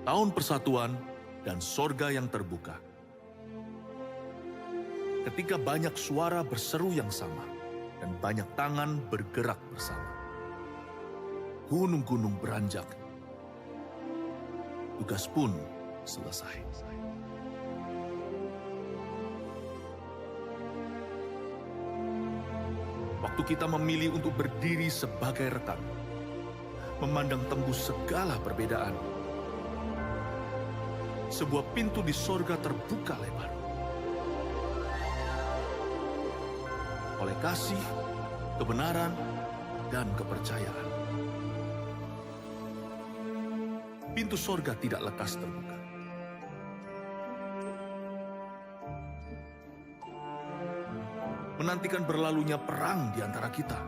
tahun persatuan, dan sorga yang terbuka. Ketika banyak suara berseru yang sama, dan banyak tangan bergerak bersama. Gunung-gunung beranjak. Tugas pun selesai. Waktu kita memilih untuk berdiri sebagai rekan, memandang tembus segala perbedaan, sebuah pintu di sorga terbuka lebar. Oleh kasih, kebenaran, dan kepercayaan. Pintu sorga tidak lekas terbuka. Menantikan berlalunya perang di antara kita.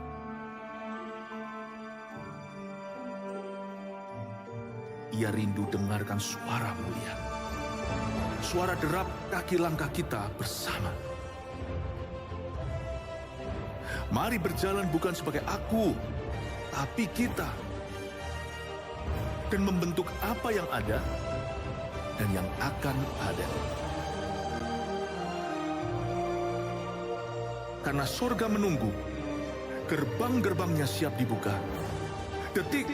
Ia rindu dengarkan suara mulia. Suara derap kaki langkah kita bersama. Mari berjalan bukan sebagai aku, tapi kita. Dan membentuk apa yang ada dan yang akan ada. Karena surga menunggu, gerbang-gerbangnya siap dibuka. Detik,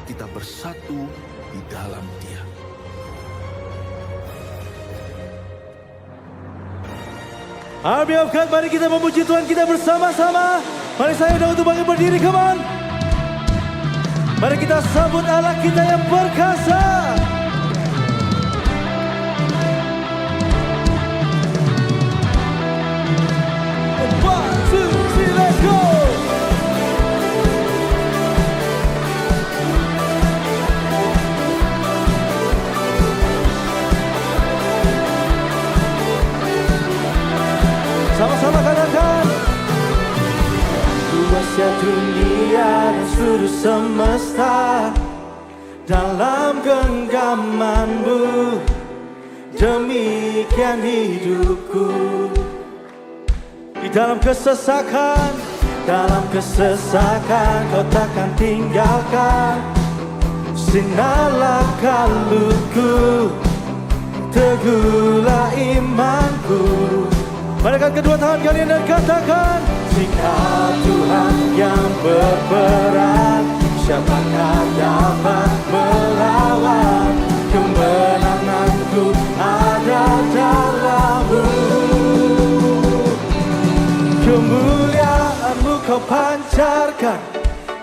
kita bersatu di dalam Dia. Army of God, mari kita memuji Tuhan kita bersama-sama. Mari saya undang untuk bangkit berdiri, come on. Mari kita sambut Allah kita yang perkasa. One, two, three, let's go. Sama-sama katakan. Luasnya dunia dan seluruh semesta dalam genggaman-Mu, demikian hidupku. Di dalam kesesakan Kau takkan tinggalkan. Sinarlah kalutku, teguhlah imanku. Balikan kedua tangan kalian dan katakan, jika Tuhan yang berperang, siapakah dapat melawan? Kemenanganku ada dalam-Mu. Kemuliaan-Mu Kau pancarkan,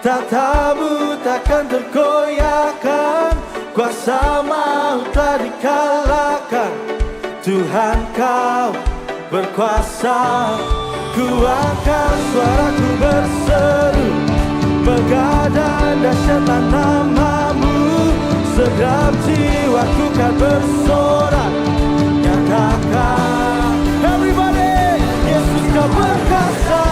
tata-Mu takkan tergoyahkan. Kuasa maut telah dikalahkan, Tuhan Kau berkuasa. Ku angkat suaraku berseru, begadang dahsyatlah nama-Mu. Segenap jiwaku kan bersorak, nyatakan everybody, Yesus Kau berkuasa.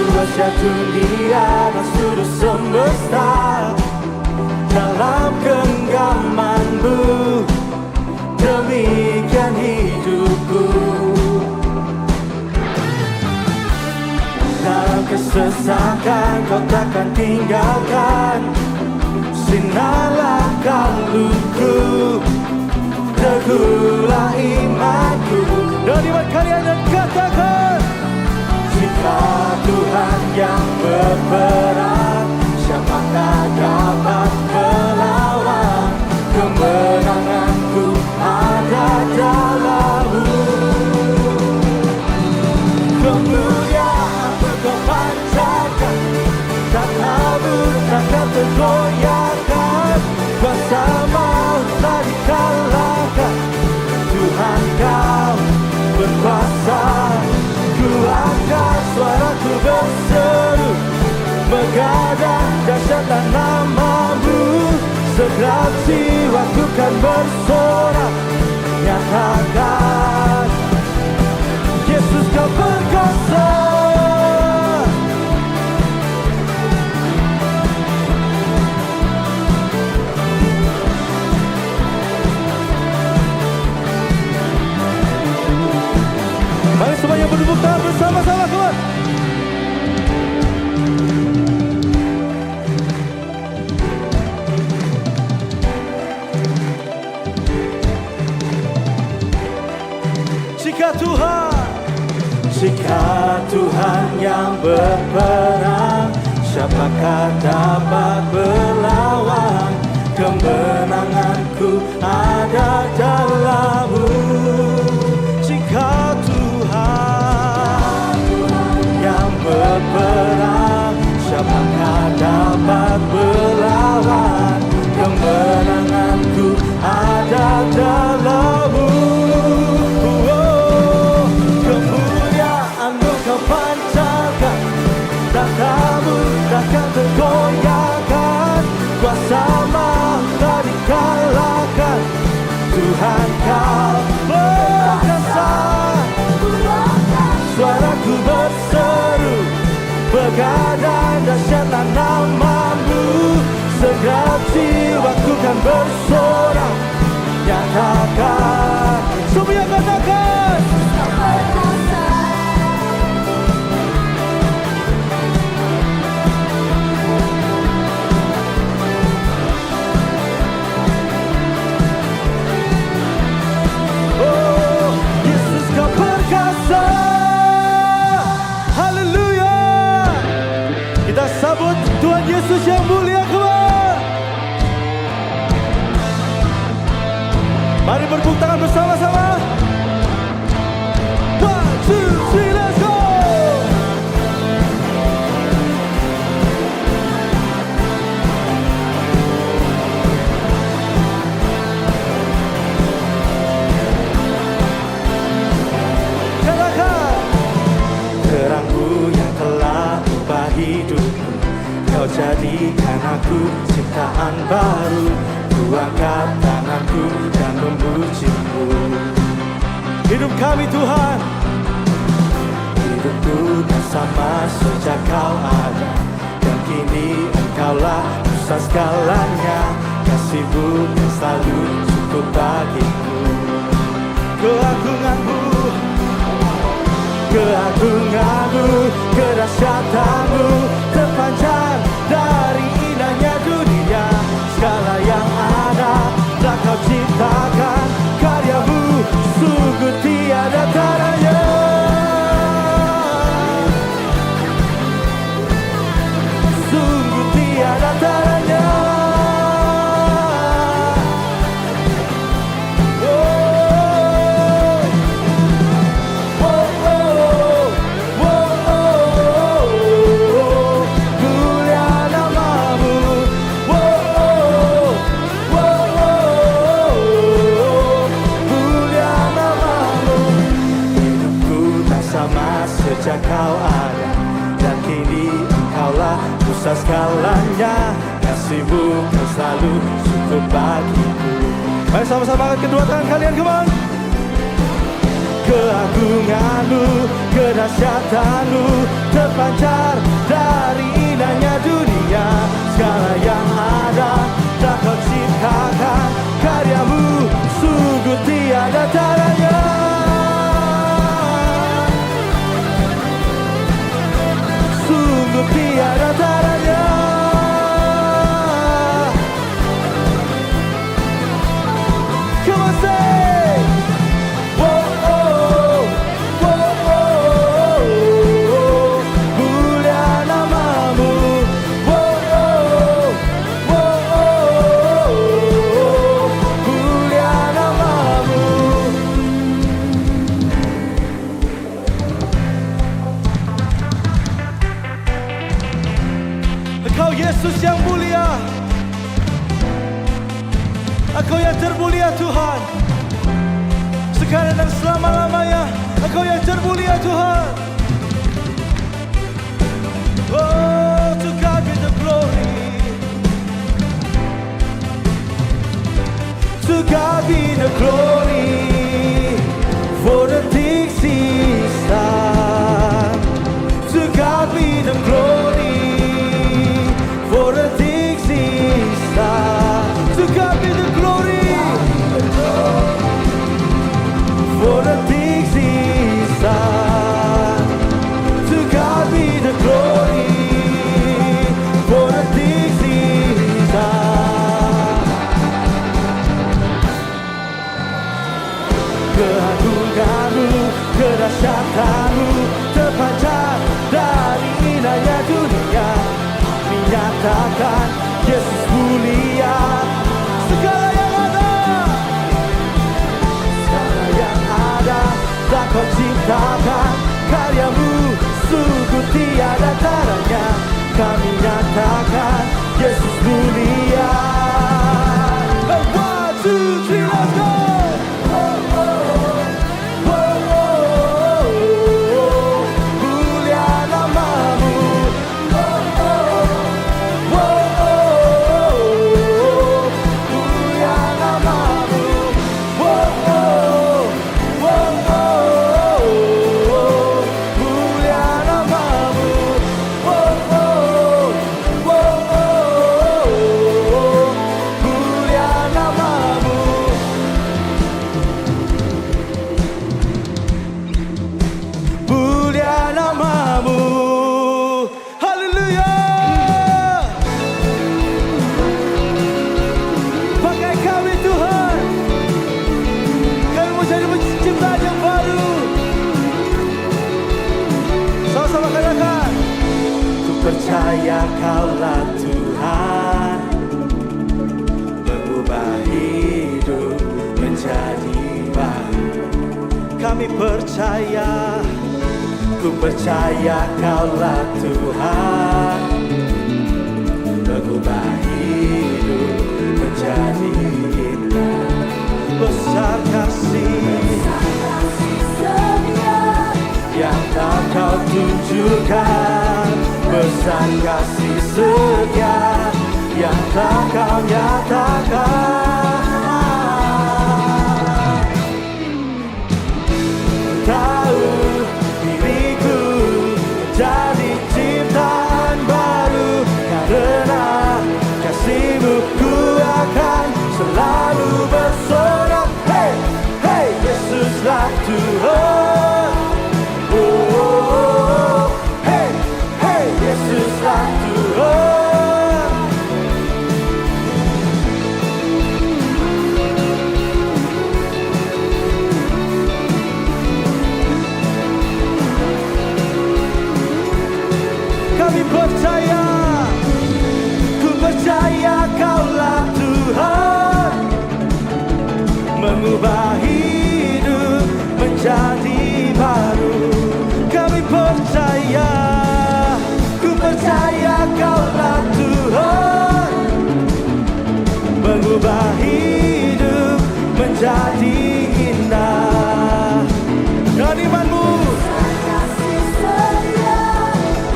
Luasnya dunia dan seluruh semesta dalam genggaman-Mu, demikian hidupku. Dalam kesesakan Kau takkan tinggalkan. Sinarlah kalutku, teguhlah imanku. Dan iman kalian dan katakan, jika Tuhan yang berperang, siapakah dapat melawan? Kemenanganku ada dalam-Mu. Kemuliaan-Mu Kau pancarkan, tata-Mu takkan tergoyahkan. Kuasa maut telah dikalahkan, Tuhan Kau berkuasa. Ku angkat suaraku berseru, begadang dahsyatlah nama-Mu. Segenap jiwaku kan bersorak, nyatakan Yesus Kau berkuasa. Tuhan. Jika Tuhan yang berperang, siapakah dapat berlawan? Kemenanganku ada dalam-Mu. Jika Tuhan yang berperang, siapakah dapat berlawan? Kemenanganku ada dalam-Mu. Oh, kemuliaan-Mu Kau pancarkan, tahta-Mu takkan tergoyahkan. Kuasa mahkota dikalahkan, Tuhan Kau perkasa. Suaraku berseru, begadang dahsyatlah nama-Mu. Segenap jiwaku kan bersorak, nyatakan, semua katakan, oh, Yesus Kau perkasa. Haleluya. Kita sambut Tuhan Yesus yang mulia. Mari bertepuk tangan bersama-sama. 1, 2, 3, let's go. Katakan, terangku yang telah ubah hidupku, Kau jadikan aku ciptaan baru. Ku angkat tanganku dan memuji-Mu. Hidup kami Tuhan, hidupku tak sama sejak Kau ada, dan kini Engkaulah pusat segalanya. Kasih-Mu yang selalu cukup bagiku. Keagungan-Mu, keagungan-Mu, kedahsyatan-Mu terpancar dari indahnya dunia. Segala yang ada telah Kau ciptakan, karya-Mu sungguh tiada taranya. Sungguh tiada taranya. Sejak Kau ada, dan kini Engkaulah pusat segalanya. Kasih-Mu Kau selalu cukup bagiku. Mari sama-sama angkat kedua tangan kalian, come on. Keagungan-Mu, kedahsyatan-Mu terpancar dari indahnya dunia. Segala yang ada telah Kau ciptakan, karya-Mu sungguh tiada taranya. Sungguh tiada taranya. Come on, say, oh, oh, oh, oh, oh, mulia nama-Mu. Oh, oh, oh, oh, mulia nama-Mu. Engkau Yesus yang mulia, Engkau yang termulia Tuhan. Sekarang dan selama-lamanya Engkau yang termulia Tuhan. Oh, to God be the glory. To God be the glory for the things He's done. To God be the glory for the things He's done. To God be the glory for the things He's done. To God be the glory for the things He's done. segala yang ada, segala yang ada tak kau ciptakan, karyamu sungguh tiada taranya. Kami nyatakan Yesus mulia. One, two, three, let's go. Mulia namamu. Mulia namamu. Mulia namamu. Mulia namamu. Mulia namamu. Haleluya. Pakai kami Tuhan, kami mau jadi penciptaan yang baru. Sama-sama katakan, ku percaya Kaulah Tuhan, mengubah hidup menjadi baru. Kami percaya, ku percaya Kaulah Tuhan, mengubah hidup menjadi indah. Besar kasih yang tak kau tunjukkan, besar kasih setia yang tak kau nyatakan. Tahu diriku jadi ciptaan baru, karena kasih-Mu ku akan selalu bersorak. Hey, hey, Yesuslah Tuhan. Oh, oh, oh. Hey, hey, Yesuslah Tuhan. Kami percaya, ku percaya Kaulah Tuhan, mengubah hidup menjadi baru. Kami percaya, ku percaya Kaulah Tuhan, mengubah hidup menjadi indah. Dan iman-Mu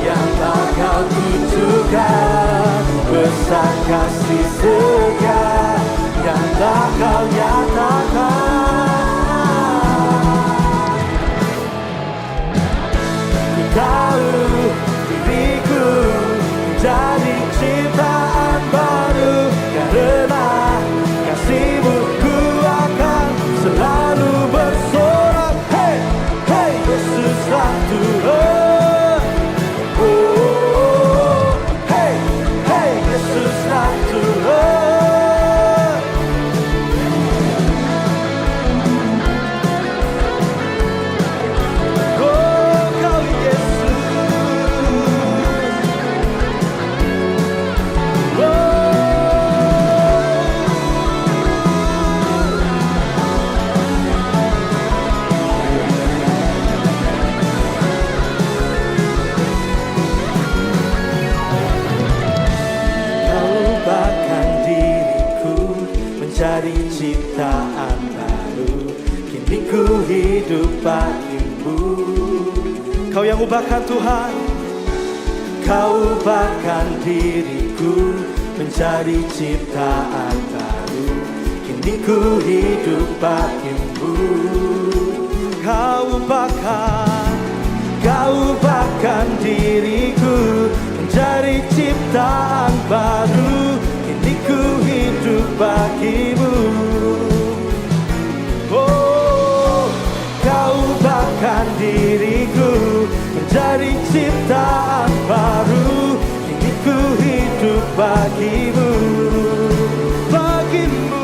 yang tak kau tunjukkan, besar kasih setia yang tak kau nyatakan. Ku tahu diriku jadi ciptaan baru, karena kasih-Mu ku akan selalu bersorak. Hey, hey, Yesuslah Tuhan. Oh, oh, oh. Hey, hey, Yesuslah Tuhan. Oh, Kau Yesus. Kau ubahkan diriku menjadi ciptaan baru, kini ku hidup bagimu. Kau yang ubahkan Tuhan, Kau ubahkan diriku menjadi ciptaan baru, kini ku hidup bagimu. Kau ubahkan diriku menjadi ciptaan baru, kini ku hidup bagimu. Oh, Kau ubahkan diriku menjadi ciptaan baru, kini ku hidup bagimu. Bagimu.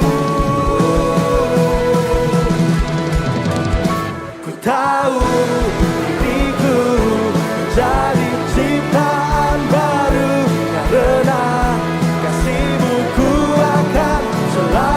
Ku tahu diriku menjadi ciptaan baru, karena kasih-Mu ku akan selalu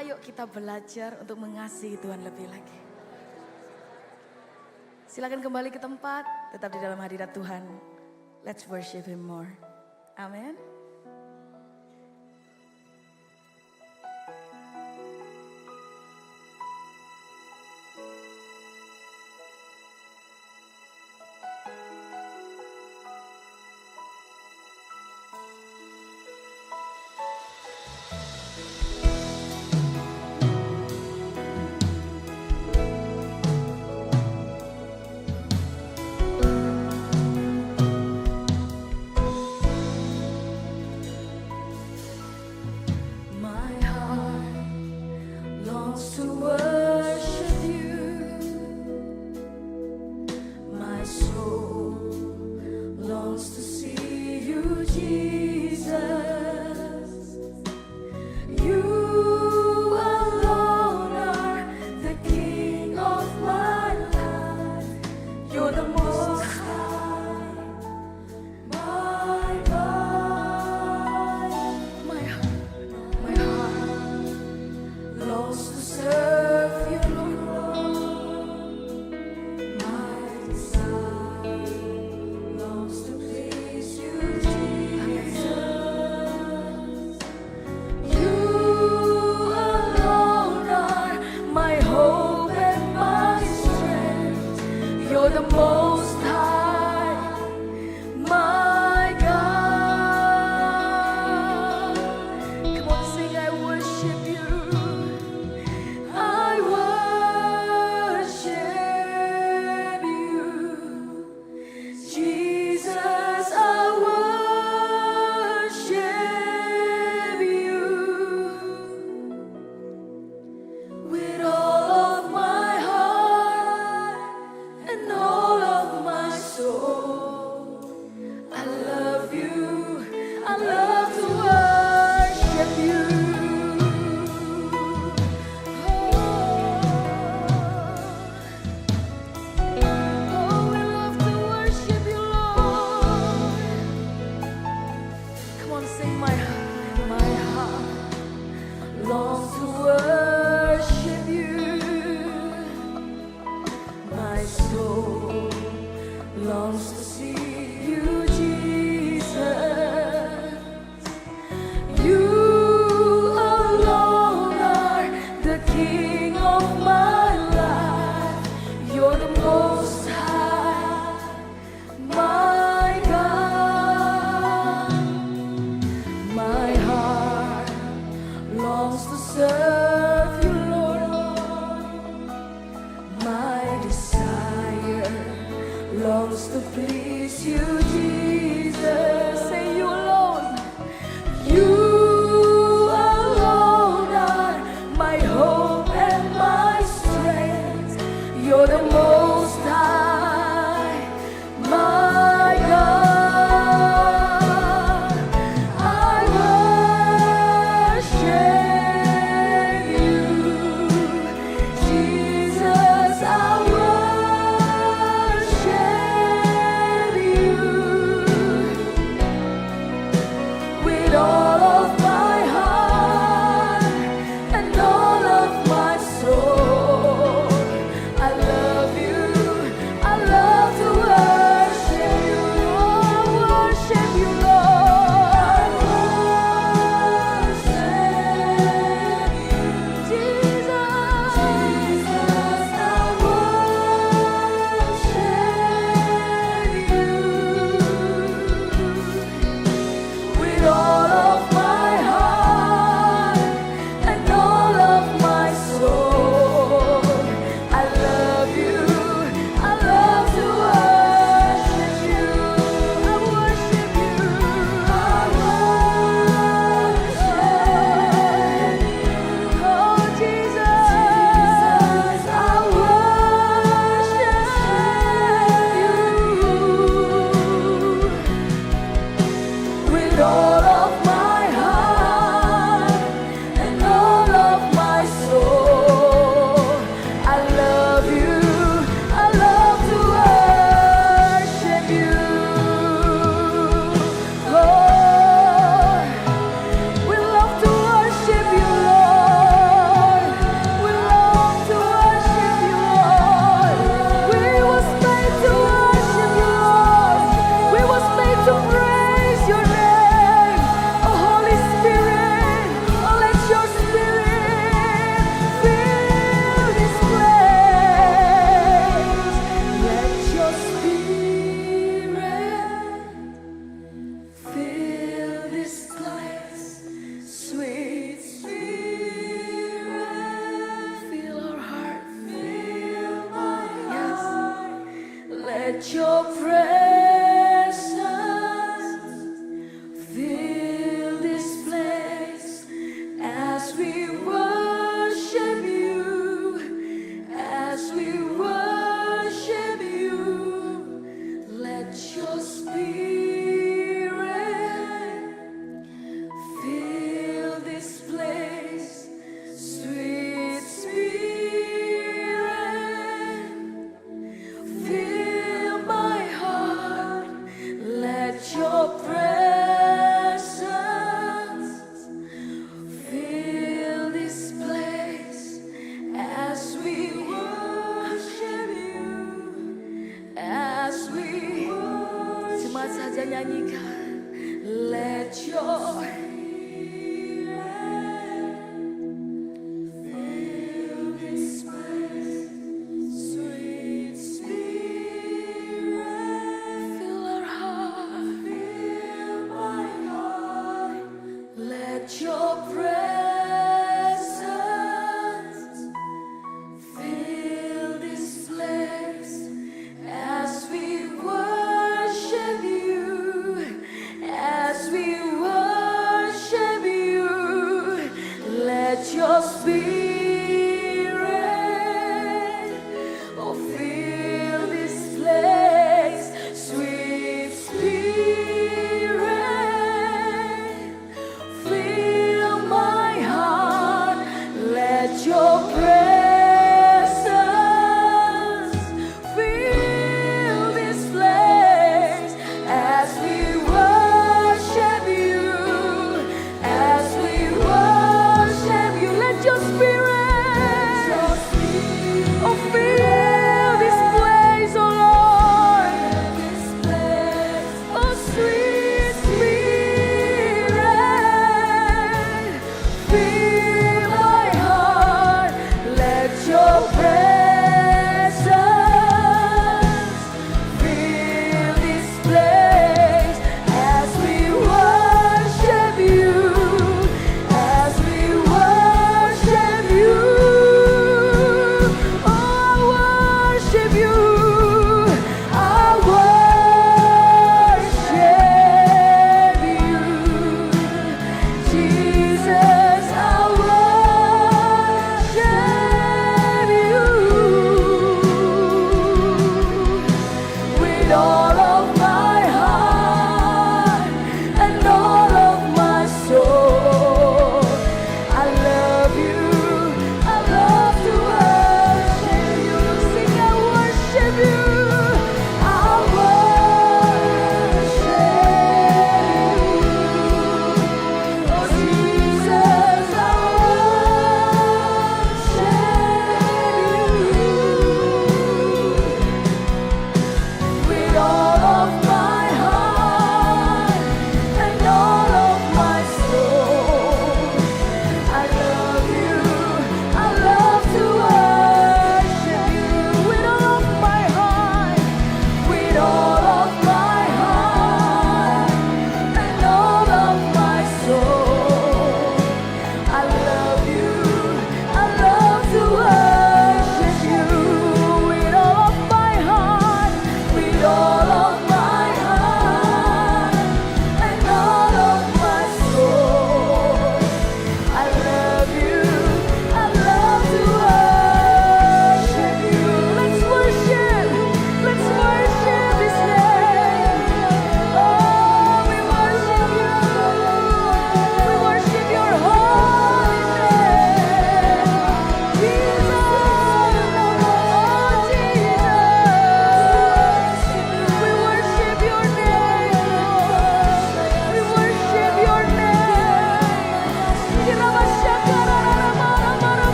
Ayo kita belajar untuk mengasihi Tuhan lebih lagi. Silakan kembali ke tempat, tetap di dalam hadirat Tuhan. Let's worship Him more. Amin.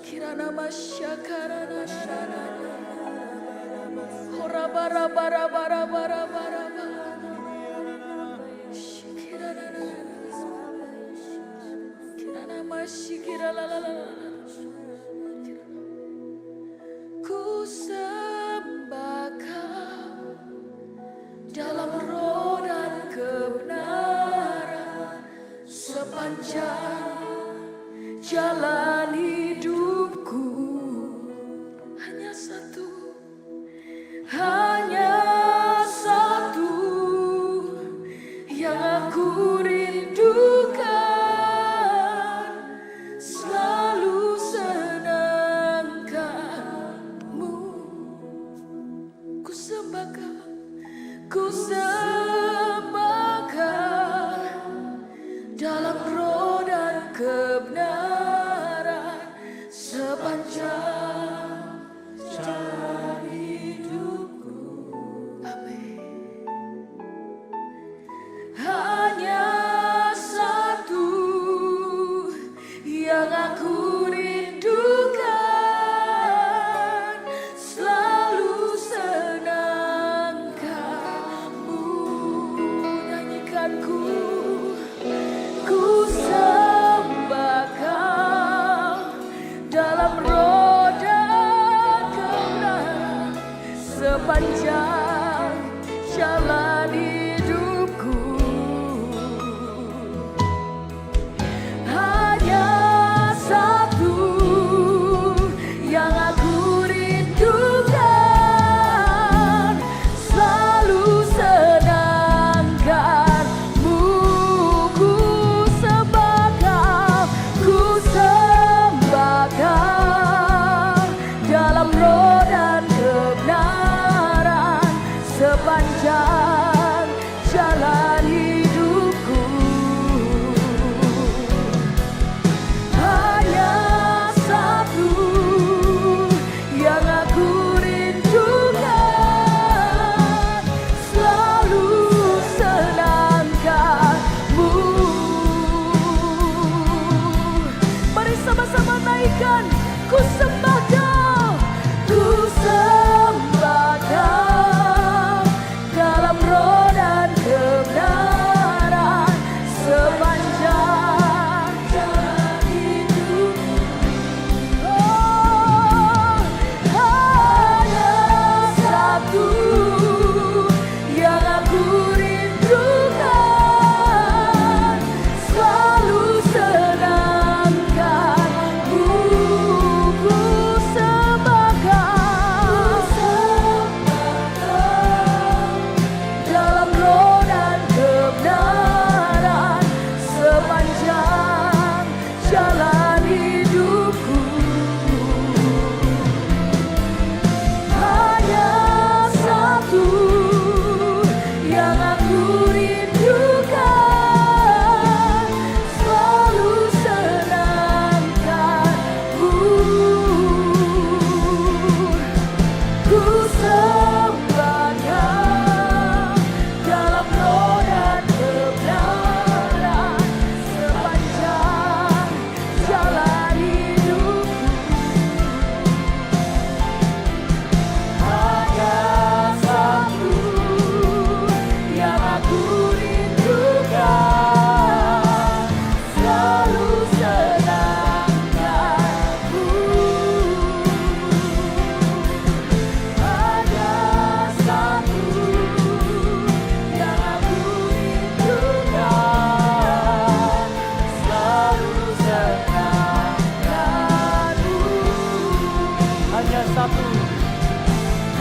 Kirana masyakarana shana. Ora bara bara bara bara bara bara. Kirana masyikira la la la. Ku sembah Kau dalam roh dan kebenaran sepanjang jalan hidupku. Hanya satu yang aku rindukan, selalu senangkanmu. Ku sembah Kau dalam roh dan kebenaran sepanjang jalan hidupku. Amin. Hanya satu yang aku rindukan, selalu senangkanmu. Nyanyikanku. Ku sembah Kau dalam roh dan kebenaran sepanjang jalan hidupku. Hanya satu yang aku rindukan, selalu senangkanmu. Ku sembah Kau dalam roh dan kebenaran sepanjang jalan hidupku. Hanya satu yang aku rindukan, selalu senangkanmu. Mari sama-sama naikkan. Ku sembah Kau, ku sembah Kau dalam roh dan kebenaran sepanjang jalan hidup. Oh, hanya satu yang aku rindukan, selalu senangkanmu. Ku sembah Kau dalam roh dan kebenaran sepanjang jalan hidupku. Hanya satu yang aku rindukan, selalu senangkanmu. Ku sembah Kau dalam roh dan kebenaran sepanjang jalan hidupku. Hanya satu yang aku rindukan, selalu senangkanmu. Hanya satu yang aku rindukan, selalu senangkanmu.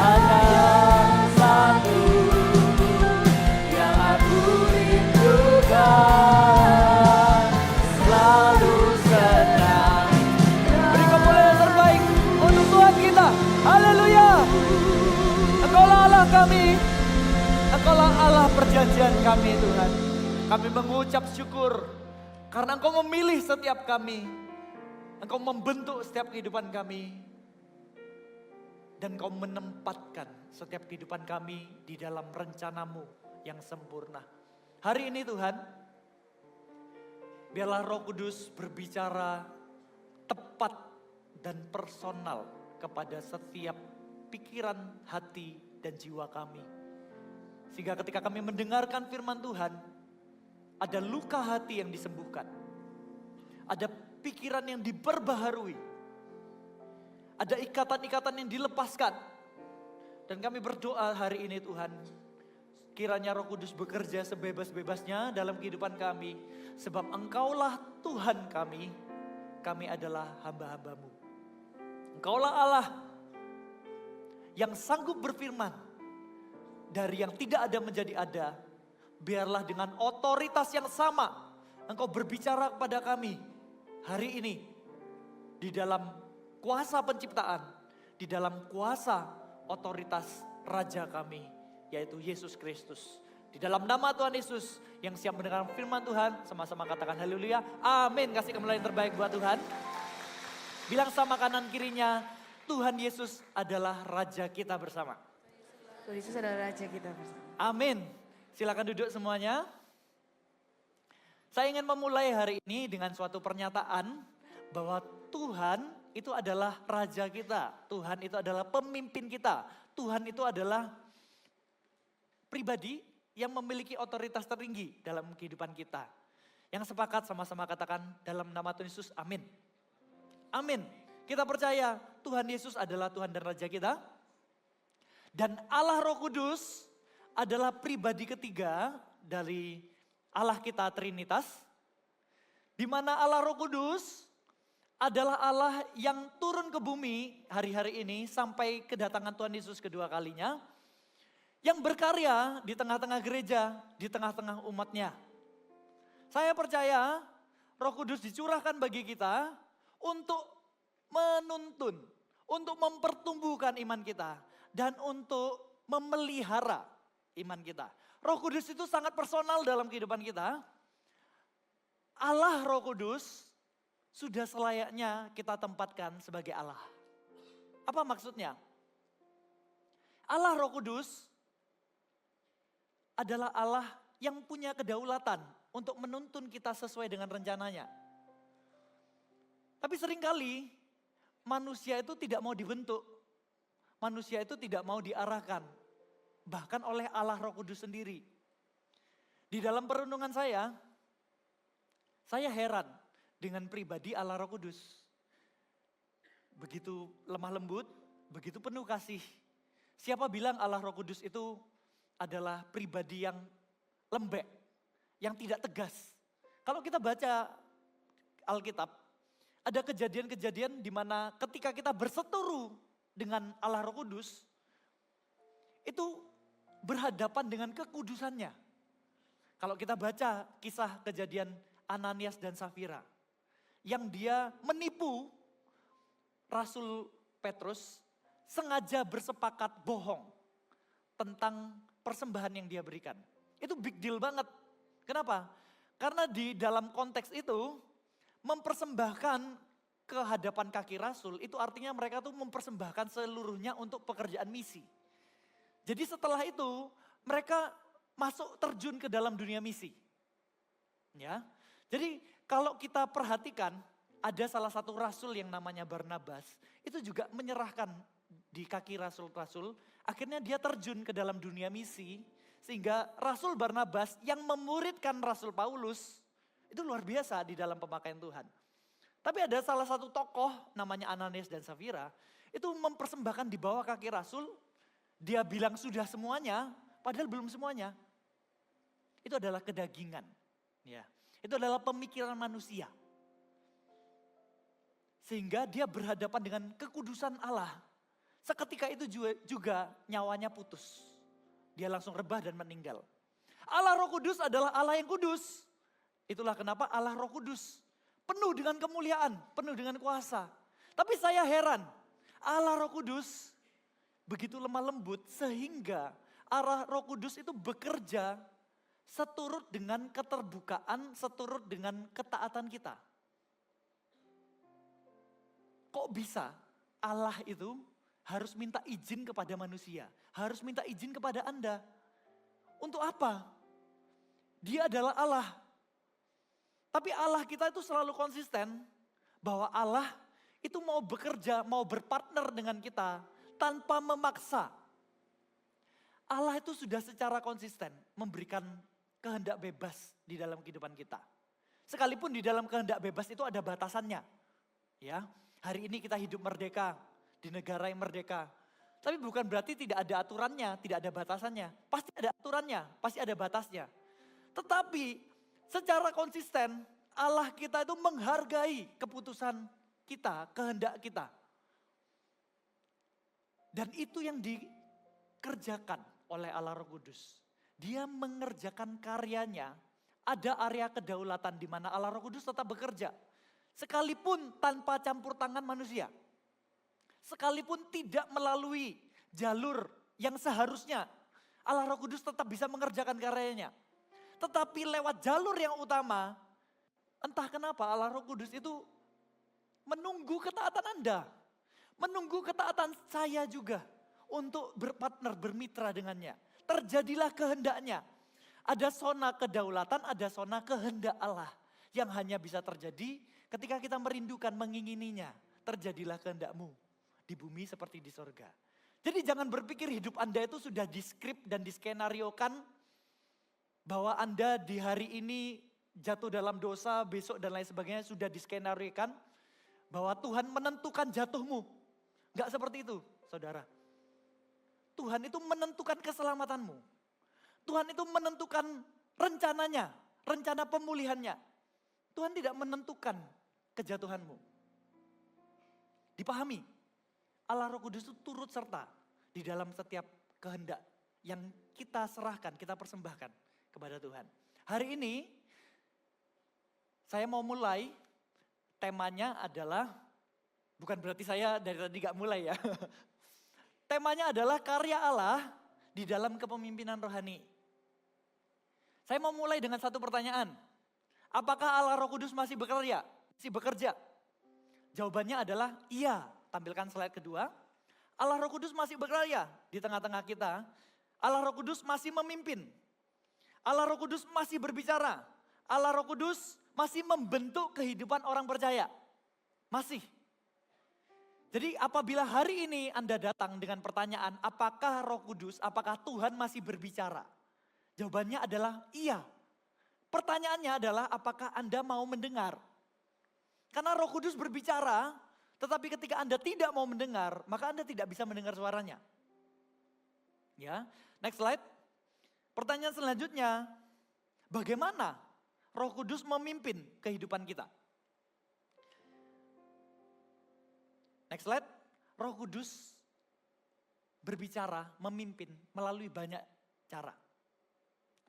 Hanya satu yang aku rindukan, selalu senang. Beri kemuliaan terbaik untuk Tuhan kita. Haleluya. Engkaulah Allah kami, Engkaulah Allah perjanjian kami Tuhan. Kami mengucap syukur karena Engkau memilih setiap kami. Engkau membentuk setiap kehidupan kami. Dan Kau menempatkan setiap kehidupan kami di dalam rencana-Mu yang sempurna. Hari ini Tuhan, Biarlah Roh Kudus berbicara tepat dan personal kepada setiap pikiran, hati, dan jiwa kami. Sehingga ketika kami mendengarkan firman Tuhan, ada luka hati yang disembuhkan. Ada pikiran yang diperbaharui. Ada ikatan-ikatan yang dilepaskan. Dan kami berdoa hari ini Tuhan, kiranya Roh Kudus bekerja sebebas-bebasnya dalam kehidupan kami. Sebab Engkaulah Tuhan kami adalah hamba-hambamu. Engkaulah Allah yang sanggup berfirman, dari yang tidak ada menjadi ada. Biarlah dengan otoritas yang sama, Engkau berbicara kepada kami hari ini. Di dalam kuasa penciptaan, di dalam kuasa otoritas Raja kami, yaitu Yesus Kristus. Di dalam nama Tuhan Yesus yang siap mendengar firman Tuhan, sama-sama katakan haleluya. Amin. Kasih kemuliaan yang terbaik buat Tuhan. Bilang sama kanan kirinya, Tuhan Yesus adalah Raja kita bersama. Tuhan Yesus adalah Raja kita bersama. Amin. Silakan duduk semuanya. Saya ingin memulai hari ini dengan suatu pernyataan bahwa Tuhan itu adalah Raja kita. Tuhan itu adalah pemimpin kita. Tuhan itu adalah pribadi yang memiliki otoritas tertinggi dalam kehidupan kita. Yang sepakat sama-sama katakan dalam nama Tuhan Yesus, amin. Amin. Kita percaya Tuhan Yesus adalah Tuhan dan Raja kita. Dan Allah Roh Kudus adalah pribadi ketiga dari Allah kita Trinitas. Di mana Allah Roh Kudus adalah Allah yang turun ke bumi hari-hari ini sampai kedatangan Tuhan Yesus kedua kalinya. Yang berkarya di tengah-tengah gereja, di tengah-tengah umatnya. Saya percaya Roh Kudus dicurahkan bagi kita untuk menuntun, untuk mempertumbuhkan iman kita, dan untuk memelihara iman kita. Roh Kudus itu sangat personal dalam kehidupan kita. Allah Roh Kudus sudah selayaknya kita tempatkan sebagai Allah. Apa maksudnya? Allah Roh Kudus adalah Allah yang punya kedaulatan untuk menuntun kita sesuai dengan rencananya. Tapi seringkali manusia itu tidak mau dibentuk. Manusia itu tidak mau diarahkan. Bahkan oleh Allah Roh Kudus sendiri. Di dalam perenungan saya heran dengan pribadi Allah Roh Kudus. Begitu lemah lembut, begitu penuh kasih. Siapa bilang Allah Roh Kudus itu adalah pribadi yang lembek, yang tidak tegas. Kalau kita baca Alkitab, ada kejadian-kejadian di mana ketika kita berseteru dengan Allah Roh Kudus, itu berhadapan dengan kekudusannya. Kalau kita baca kisah kejadian Ananias dan Safira, yang dia menipu Rasul Petrus, sengaja bersepakat bohong tentang persembahan yang dia berikan. Itu big deal banget. Kenapa? Karena di dalam konteks itu mempersembahkan ke hadapan kaki Rasul itu artinya mereka tuh mempersembahkan seluruhnya untuk pekerjaan misi. Jadi setelah itu mereka masuk terjun ke dalam dunia misi. Ya. Jadi kalau kita perhatikan ada salah satu rasul yang namanya Barnabas itu juga menyerahkan di kaki rasul-rasul, akhirnya dia terjun ke dalam dunia misi, sehingga Rasul Barnabas yang memuridkan Rasul Paulus, itu luar biasa di dalam pemakaian Tuhan. Tapi ada salah satu tokoh namanya Ananias dan Safira, itu mempersembahkan di bawah kaki Rasul, dia bilang sudah semuanya, padahal belum semuanya. Itu adalah kedagingan, ya. Itu adalah pemikiran manusia. Sehingga dia berhadapan dengan kekudusan Allah. Seketika itu juga nyawanya putus. Dia langsung rebah dan meninggal. Allah Roh Kudus adalah Allah yang kudus. Itulah kenapa Allah Roh Kudus penuh dengan kemuliaan, penuh dengan kuasa. Tapi saya heran, Allah Roh Kudus begitu lemah lembut sehingga Allah Roh Kudus itu bekerja seturut dengan keterbukaan, seturut dengan ketaatan kita. Kok bisa Allah itu harus minta izin kepada manusia, harus minta izin kepada Anda. Untuk apa? Dia adalah Allah. Tapi Allah kita itu selalu konsisten bahwa Allah itu mau bekerja, mau berpartner dengan kita tanpa memaksa. Allah itu sudah secara konsisten memberikan kehendak bebas di dalam kehidupan kita. Sekalipun di dalam kehendak bebas itu ada batasannya. Ya, hari ini kita hidup merdeka di negara yang merdeka. Tapi bukan berarti tidak ada aturannya, tidak ada batasannya. Pasti ada aturannya, pasti ada batasnya. Tetapi secara konsisten Allah kita itu menghargai keputusan kita, kehendak kita. Dan itu yang dikerjakan oleh Allah Roh Kudus. Dia mengerjakan karyanya, ada area kedaulatan di mana Allah Roh Kudus tetap bekerja. Sekalipun tanpa campur tangan manusia. Sekalipun tidak melalui jalur yang seharusnya Allah Roh Kudus tetap bisa mengerjakan karyanya. Tetapi lewat jalur yang utama, entah kenapa Allah Roh Kudus itu menunggu ketaatan Anda. Menunggu ketaatan saya juga untuk berpartner, bermitra dengannya. Terjadilah kehendaknya. Ada zona kedaulatan, ada zona kehendak Allah. Yang hanya bisa terjadi ketika kita merindukan, mengingininya. Terjadilah kehendakmu di bumi seperti di sorga. Jadi jangan berpikir hidup Anda itu sudah diskrip dan diskenariokan. Bahwa Anda di hari ini jatuh dalam dosa, besok dan lain sebagainya sudah diskenariokan. Bahwa Tuhan menentukan jatuhmu. Enggak seperti itu, saudara. Tuhan itu menentukan keselamatanmu. Tuhan itu menentukan rencananya, rencana pemulihannya. Tuhan tidak menentukan kejatuhanmu. Dipahami, Allah Roh Kudus itu turut serta di dalam setiap kehendak yang kita serahkan, kita persembahkan kepada Tuhan. Hari ini saya mau mulai, temanya adalah, bukan berarti saya dari tadi gak mulai ya. Temanya adalah karya Allah di dalam kepemimpinan rohani. Saya mau mulai dengan satu pertanyaan. Apakah Allah Roh Kudus masih bekerja? Masih bekerja? Jawabannya adalah iya. Tampilkan slide kedua. Allah Roh Kudus masih bekerja di tengah-tengah kita. Allah Roh Kudus masih memimpin. Allah Roh Kudus masih berbicara. Allah Roh Kudus masih membentuk kehidupan orang percaya. Masih. Jadi apabila hari ini Anda datang dengan pertanyaan, apakah Roh Kudus, apakah Tuhan masih berbicara? Jawabannya adalah iya. Pertanyaannya adalah apakah Anda mau mendengar? Karena Roh Kudus berbicara, tetapi ketika Anda tidak mau mendengar, maka Anda tidak bisa mendengar suaranya. Ya, next slide. Pertanyaan selanjutnya, bagaimana Roh Kudus memimpin kehidupan kita? Next slide. Roh Kudus berbicara, memimpin melalui banyak cara.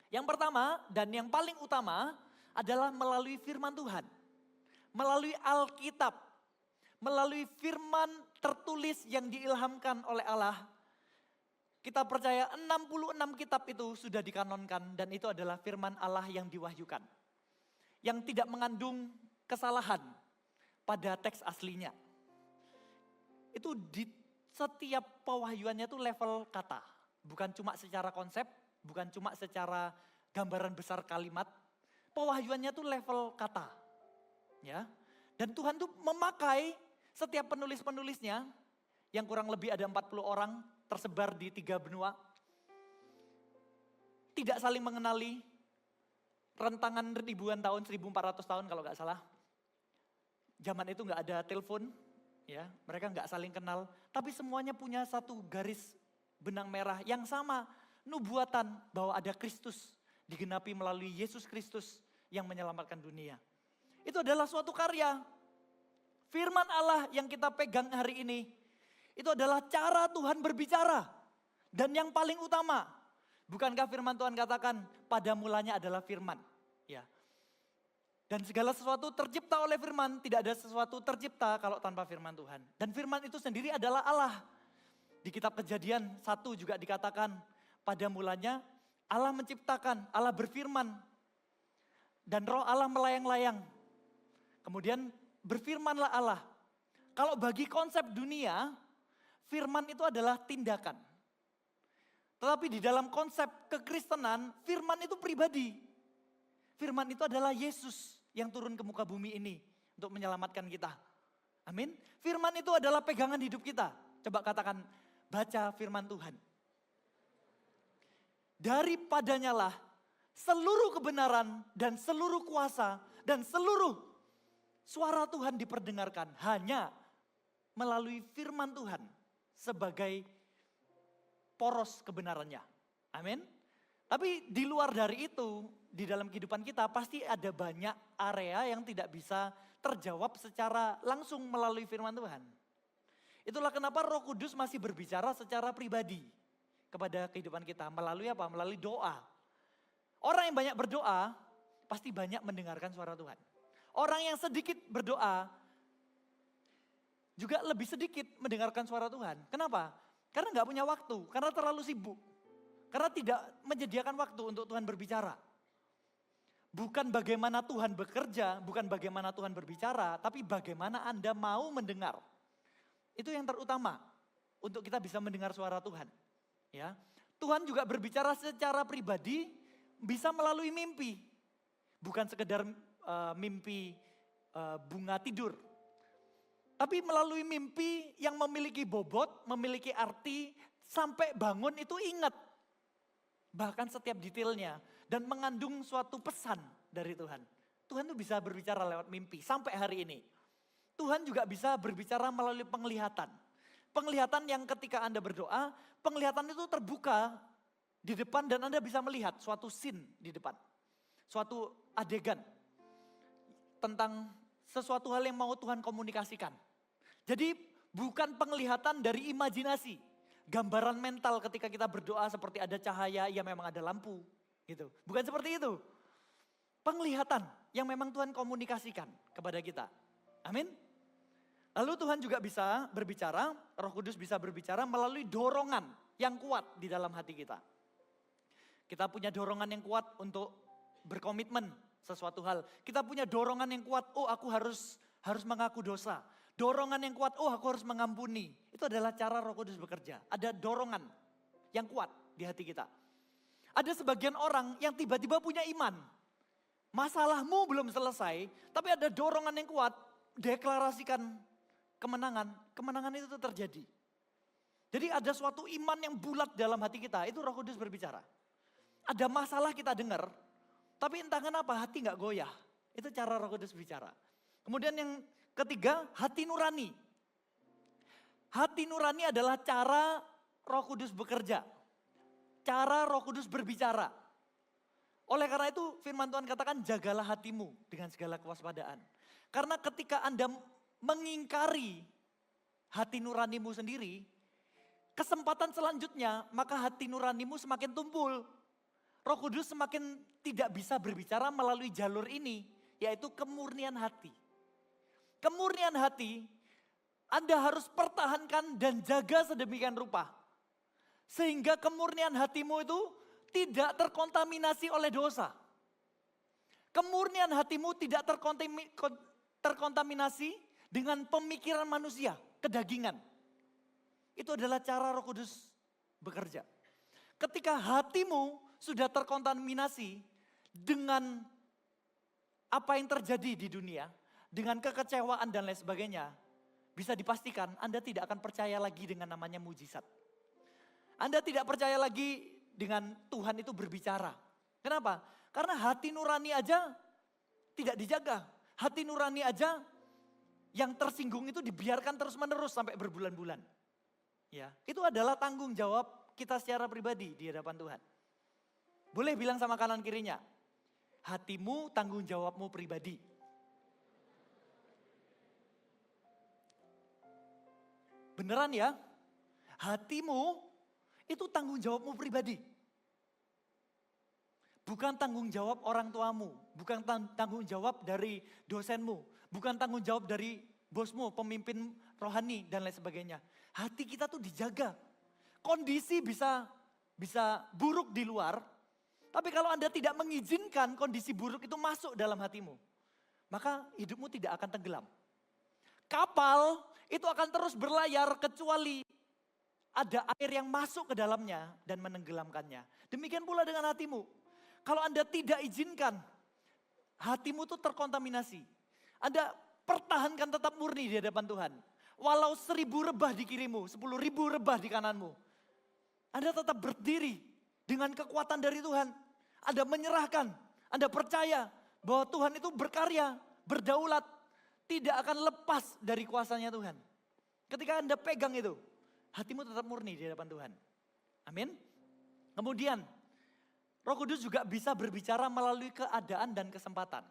Yang pertama dan yang paling utama adalah melalui firman Tuhan. Melalui Alkitab. Melalui firman tertulis yang diilhamkan oleh Allah. Kita percaya 66 kitab itu sudah dikanonkan dan itu adalah firman Allah yang diwahyukan. Yang tidak mengandung kesalahan pada teks aslinya. Itu di setiap pewahyuannya itu level kata. Bukan cuma secara konsep, bukan cuma secara gambaran besar kalimat. Pewahyuannya itu level kata. Ya. Dan Tuhan tuh memakai setiap penulis-penulisnya yang kurang lebih ada 40 orang tersebar di 3 benua. Tidak saling mengenali, rentangan ribuan tahun, 1400 tahun kalau gak salah. Zaman itu gak ada telepon, ya, mereka gak saling kenal. Tapi semuanya punya satu garis benang merah yang sama. Nubuatan bahwa ada Kristus digenapi melalui Yesus Kristus yang menyelamatkan dunia. Itu adalah suatu karya. Firman Allah yang kita pegang hari ini, itu adalah cara Tuhan berbicara. Dan yang paling utama, bukankah firman Tuhan katakan pada mulanya adalah firman. Ya. Dan segala sesuatu tercipta oleh firman, tidak ada sesuatu tercipta kalau tanpa firman Tuhan. Dan firman itu sendiri adalah Allah. Di kitab Kejadian 1 juga dikatakan pada mulanya Allah menciptakan, Allah berfirman. Dan roh Allah melayang-layang. Kemudian berfirmanlah Allah. Kalau bagi konsep dunia, firman itu adalah tindakan. Tetapi di dalam konsep kekristenan, firman itu pribadi. Firman itu adalah Yesus. yang turun ke muka bumi ini untuk menyelamatkan kita. Amin. Firman itu adalah pegangan hidup kita. Coba katakan, baca firman Tuhan. Daripadanya lah seluruh kebenaran dan seluruh kuasa dan seluruh suara Tuhan diperdengarkan hanya melalui firman Tuhan sebagai poros kebenarannya. Amin. Tapi di luar dari itu, di dalam kehidupan kita pasti ada banyak area yang tidak bisa terjawab secara langsung melalui firman Tuhan. Itulah kenapa Roh Kudus masih berbicara secara pribadi kepada kehidupan kita. Melalui apa? Melalui doa. Orang yang banyak berdoa pasti banyak mendengarkan suara Tuhan. Orang yang sedikit berdoa juga lebih sedikit mendengarkan suara Tuhan. Kenapa? Karena nggak punya waktu, karena terlalu sibuk. Karena tidak menyediakan waktu untuk Tuhan berbicara. Bukan bagaimana Tuhan bekerja, bukan bagaimana Tuhan berbicara, tapi bagaimana Anda mau mendengar. Itu yang terutama untuk kita bisa mendengar suara Tuhan. Ya, Tuhan juga berbicara secara pribadi, bisa melalui mimpi. Bukan sekedar mimpi bunga tidur. Tapi melalui mimpi yang memiliki bobot, memiliki arti, sampai bangun itu ingat. Bahkan setiap detailnya dan mengandung suatu pesan dari Tuhan. Tuhan tuh bisa berbicara lewat mimpi sampai hari ini. Tuhan juga bisa berbicara melalui penglihatan. Penglihatan yang ketika Anda berdoa, penglihatan itu terbuka di depan dan Anda bisa melihat suatu scene di depan. Suatu adegan tentang sesuatu hal yang mau Tuhan komunikasikan. Jadi bukan penglihatan dari imajinasi. Gambaran mental ketika kita berdoa seperti ada cahaya, ya memang ada lampu. Gitu. Bukan seperti itu. Penglihatan yang memang Tuhan komunikasikan kepada kita. Amin. Lalu Tuhan juga bisa berbicara, Roh Kudus bisa berbicara melalui dorongan yang kuat di dalam hati kita. Kita punya dorongan yang kuat untuk berkomitmen sesuatu hal. Kita punya dorongan yang kuat, oh aku harus mengaku dosa. Dorongan yang kuat, oh aku harus mengampuni. Itu adalah cara Roh Kudus bekerja. Ada dorongan yang kuat di hati kita. Ada sebagian orang yang tiba-tiba punya iman. Masalahmu belum selesai, tapi ada dorongan yang kuat, deklarasikan kemenangan. Kemenangan itu terjadi. Jadi ada suatu iman yang bulat dalam hati kita, itu Roh Kudus berbicara. Ada masalah kita dengar, tapi entah kenapa hati gak goyah. Itu cara Roh Kudus bicara. Kemudian yang ketiga, hati nurani. Hati nurani adalah cara Roh Kudus bekerja. Cara Roh Kudus berbicara. Oleh karena itu firman Tuhan katakan jagalah hatimu dengan segala kewaspadaan. Karena ketika Anda mengingkari hati nuranimu sendiri, kesempatan selanjutnya maka hati nuranimu semakin tumpul. Roh Kudus semakin tidak bisa berbicara melalui jalur ini, yaitu kemurnian hati. Kemurnian hati Anda harus pertahankan dan jaga sedemikian rupa. Sehingga kemurnian hatimu itu tidak terkontaminasi oleh dosa. Kemurnian hatimu tidak terkontaminasi dengan pemikiran manusia, kedagingan. Itu adalah cara Roh Kudus bekerja. Ketika hatimu sudah terkontaminasi dengan apa yang terjadi di dunia, dengan kekecewaan dan lain sebagainya, bisa dipastikan Anda tidak akan percaya lagi dengan namanya mujizat. Anda tidak percaya lagi dengan Tuhan itu berbicara. Kenapa? Karena hati nurani aja tidak dijaga. Hati nurani aja yang tersinggung itu dibiarkan terus-menerus sampai berbulan-bulan. Ya, itu adalah tanggung jawab kita secara pribadi di hadapan Tuhan. Boleh bilang sama kanan kirinya, hatimu tanggung jawabmu pribadi. Beneran ya, hatimu itu tanggung jawabmu pribadi. Bukan tanggung jawab orang tuamu, bukan tanggung jawab dari dosenmu, bukan tanggung jawab dari bosmu, pemimpin rohani dan lain sebagainya. Hati kita tuh dijaga. Kondisi bisa buruk di luar, tapi kalau Anda tidak mengizinkan kondisi buruk itu masuk dalam hatimu, maka hidupmu tidak akan tenggelam. Kapal itu akan terus berlayar kecuali ada air yang masuk ke dalamnya dan menenggelamkannya. Demikian pula dengan hatimu. Kalau Anda tidak izinkan hatimu tuh terkontaminasi. Anda pertahankan tetap murni di hadapan Tuhan. Walau 1000 rebah di kirimu, 10.000 rebah di kananmu. Anda tetap berdiri dengan kekuatan dari Tuhan. Anda menyerahkan, Anda percaya bahwa Tuhan itu berkarya, berdaulat, tidak akan lepas dari kuasanya Tuhan. Ketika Anda pegang itu, hatimu tetap murni di hadapan Tuhan. Amin. Kemudian, Roh Kudus juga bisa berbicara melalui keadaan dan kesempatan.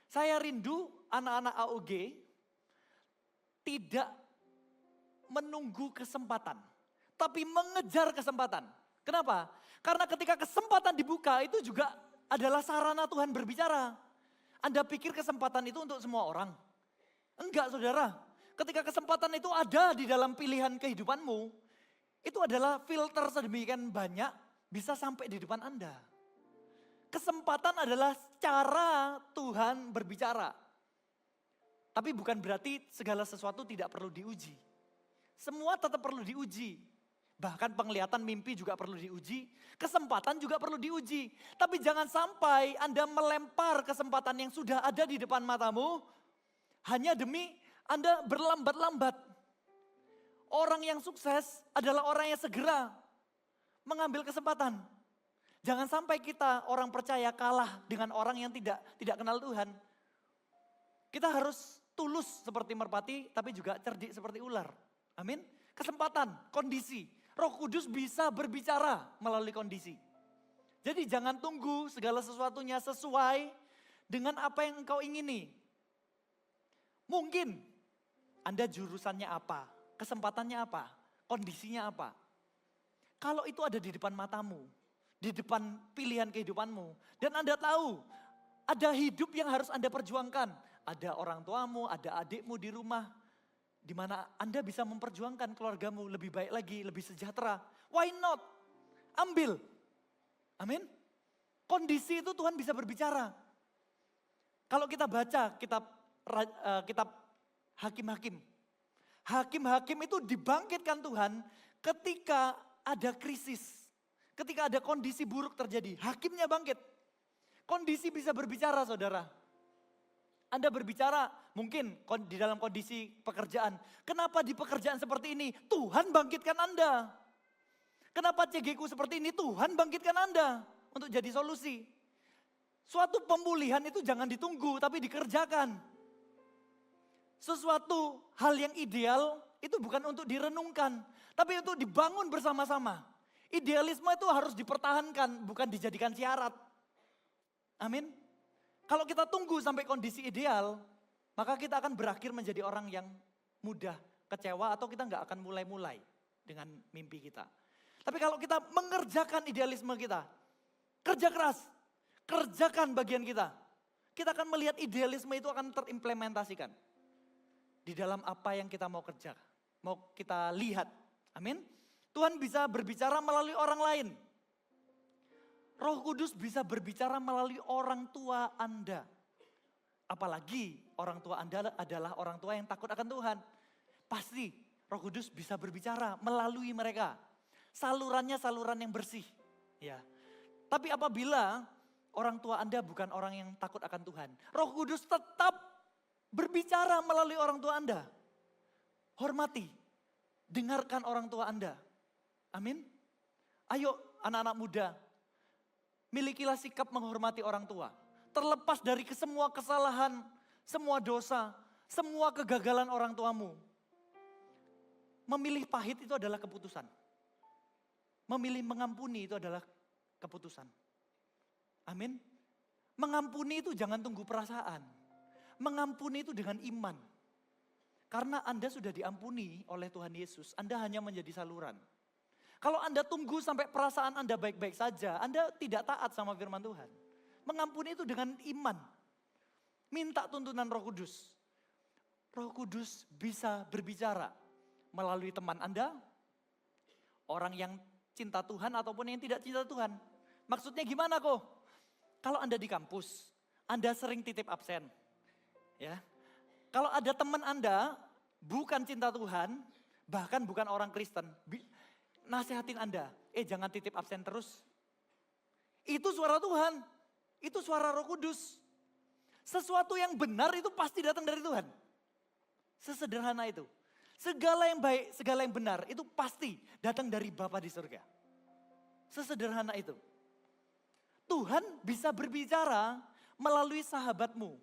Saya rindu anak-anak AOG tidak menunggu kesempatan, tapi mengejar kesempatan. Kenapa? Karena ketika kesempatan dibuka itu juga adalah sarana Tuhan berbicara. Anda pikir kesempatan itu untuk semua orang? Enggak, saudara. Ketika kesempatan itu ada di dalam pilihan kehidupanmu, itu adalah filter sedemikian banyak bisa sampai di depan Anda. Kesempatan adalah cara Tuhan berbicara. Tapi bukan berarti segala sesuatu tidak perlu diuji. Semua tetap perlu diuji. Bahkan penglihatan mimpi juga perlu diuji. Kesempatan juga perlu diuji. Tapi jangan sampai Anda melempar kesempatan yang sudah ada di depan matamu hanya demi Anda berlambat-lambat. Orang yang sukses adalah orang yang segera mengambil kesempatan. Jangan sampai kita orang percaya kalah dengan orang yang tidak kenal Tuhan. Kita harus tulus seperti merpati tapi juga cerdik seperti ular. Amin. Kesempatan, kondisi. Roh Kudus bisa berbicara melalui kondisi. Jadi jangan tunggu segala sesuatunya sesuai dengan apa yang engkau ingini. Mungkin Anda jurusannya apa, kesempatannya apa, kondisinya apa. Kalau itu ada di depan matamu, di depan pilihan kehidupanmu. Dan Anda tahu, ada hidup yang harus Anda perjuangkan. Ada orang tuamu, ada adikmu di rumah. Di mana Anda bisa memperjuangkan keluargamu lebih baik lagi, lebih sejahtera. Why not? Ambil. Amin. Kondisi itu Tuhan bisa berbicara. Kalau kita baca kitab Hakim-Hakim. Hakim-Hakim itu dibangkitkan Tuhan ketika ada krisis. Ketika ada kondisi buruk terjadi, hakimnya bangkit. Kondisi bisa berbicara, saudara. Anda berbicara mungkin di dalam kondisi pekerjaan. Kenapa di pekerjaan seperti ini? Tuhan bangkitkan Anda. Kenapa CG ku seperti ini? Tuhan bangkitkan Anda untuk jadi solusi. Suatu pemulihan itu jangan ditunggu tapi dikerjakan. Sesuatu hal yang ideal itu bukan untuk direnungkan, tapi untuk dibangun bersama-sama. Idealisme itu harus dipertahankan, bukan dijadikan syarat. Amin. Kalau kita tunggu sampai kondisi ideal, maka kita akan berakhir menjadi orang yang mudah kecewa atau kita nggak akan mulai-mulai dengan mimpi kita. Tapi kalau kita mengerjakan idealisme kita, kerja keras, kerjakan bagian kita akan melihat idealisme itu akan terimplementasikan di dalam apa yang kita mau kerja, mau kita lihat. Amin. Tuhan bisa berbicara melalui orang lain. Roh Kudus bisa berbicara melalui orang tua Anda. Apalagi orang tua Anda adalah orang tua yang takut akan Tuhan. Pasti Roh Kudus bisa berbicara melalui mereka. Salurannya saluran yang bersih. Ya. Tapi apabila orang tua Anda bukan orang yang takut akan Tuhan, Roh Kudus tetap berbicara melalui orang tua Anda. Hormati, dengarkan orang tua Anda. Amin. Ayo anak-anak muda, milikilah sikap menghormati orang tua. Terlepas dari semua kesalahan, semua dosa, semua kegagalan orang tuamu. Memilih pahit itu adalah keputusan. Memilih mengampuni itu adalah keputusan. Amin. Mengampuni itu jangan tunggu perasaan. Mengampuni itu dengan iman. Karena Anda sudah diampuni oleh Tuhan Yesus, Anda hanya menjadi saluran. Kalau Anda tunggu sampai perasaan Anda baik-baik saja, Anda tidak taat sama firman Tuhan. Mengampuni itu dengan iman. Minta tuntunan Roh Kudus. Roh Kudus bisa berbicara melalui teman Anda, orang yang cinta Tuhan ataupun yang tidak cinta Tuhan. Maksudnya gimana kok? Kalau Anda di kampus, Anda sering titip absen. Ya. Kalau ada teman Anda bukan cinta Tuhan, bahkan bukan orang Kristen, nasihatin Anda, jangan titip absen terus. Itu suara Tuhan, itu suara Roh Kudus. Sesuatu yang benar itu pasti datang dari Tuhan. Sesederhana itu. Segala yang baik, segala yang benar itu pasti datang dari Bapa di surga. Sesederhana itu. Tuhan bisa berbicara melalui sahabatmu.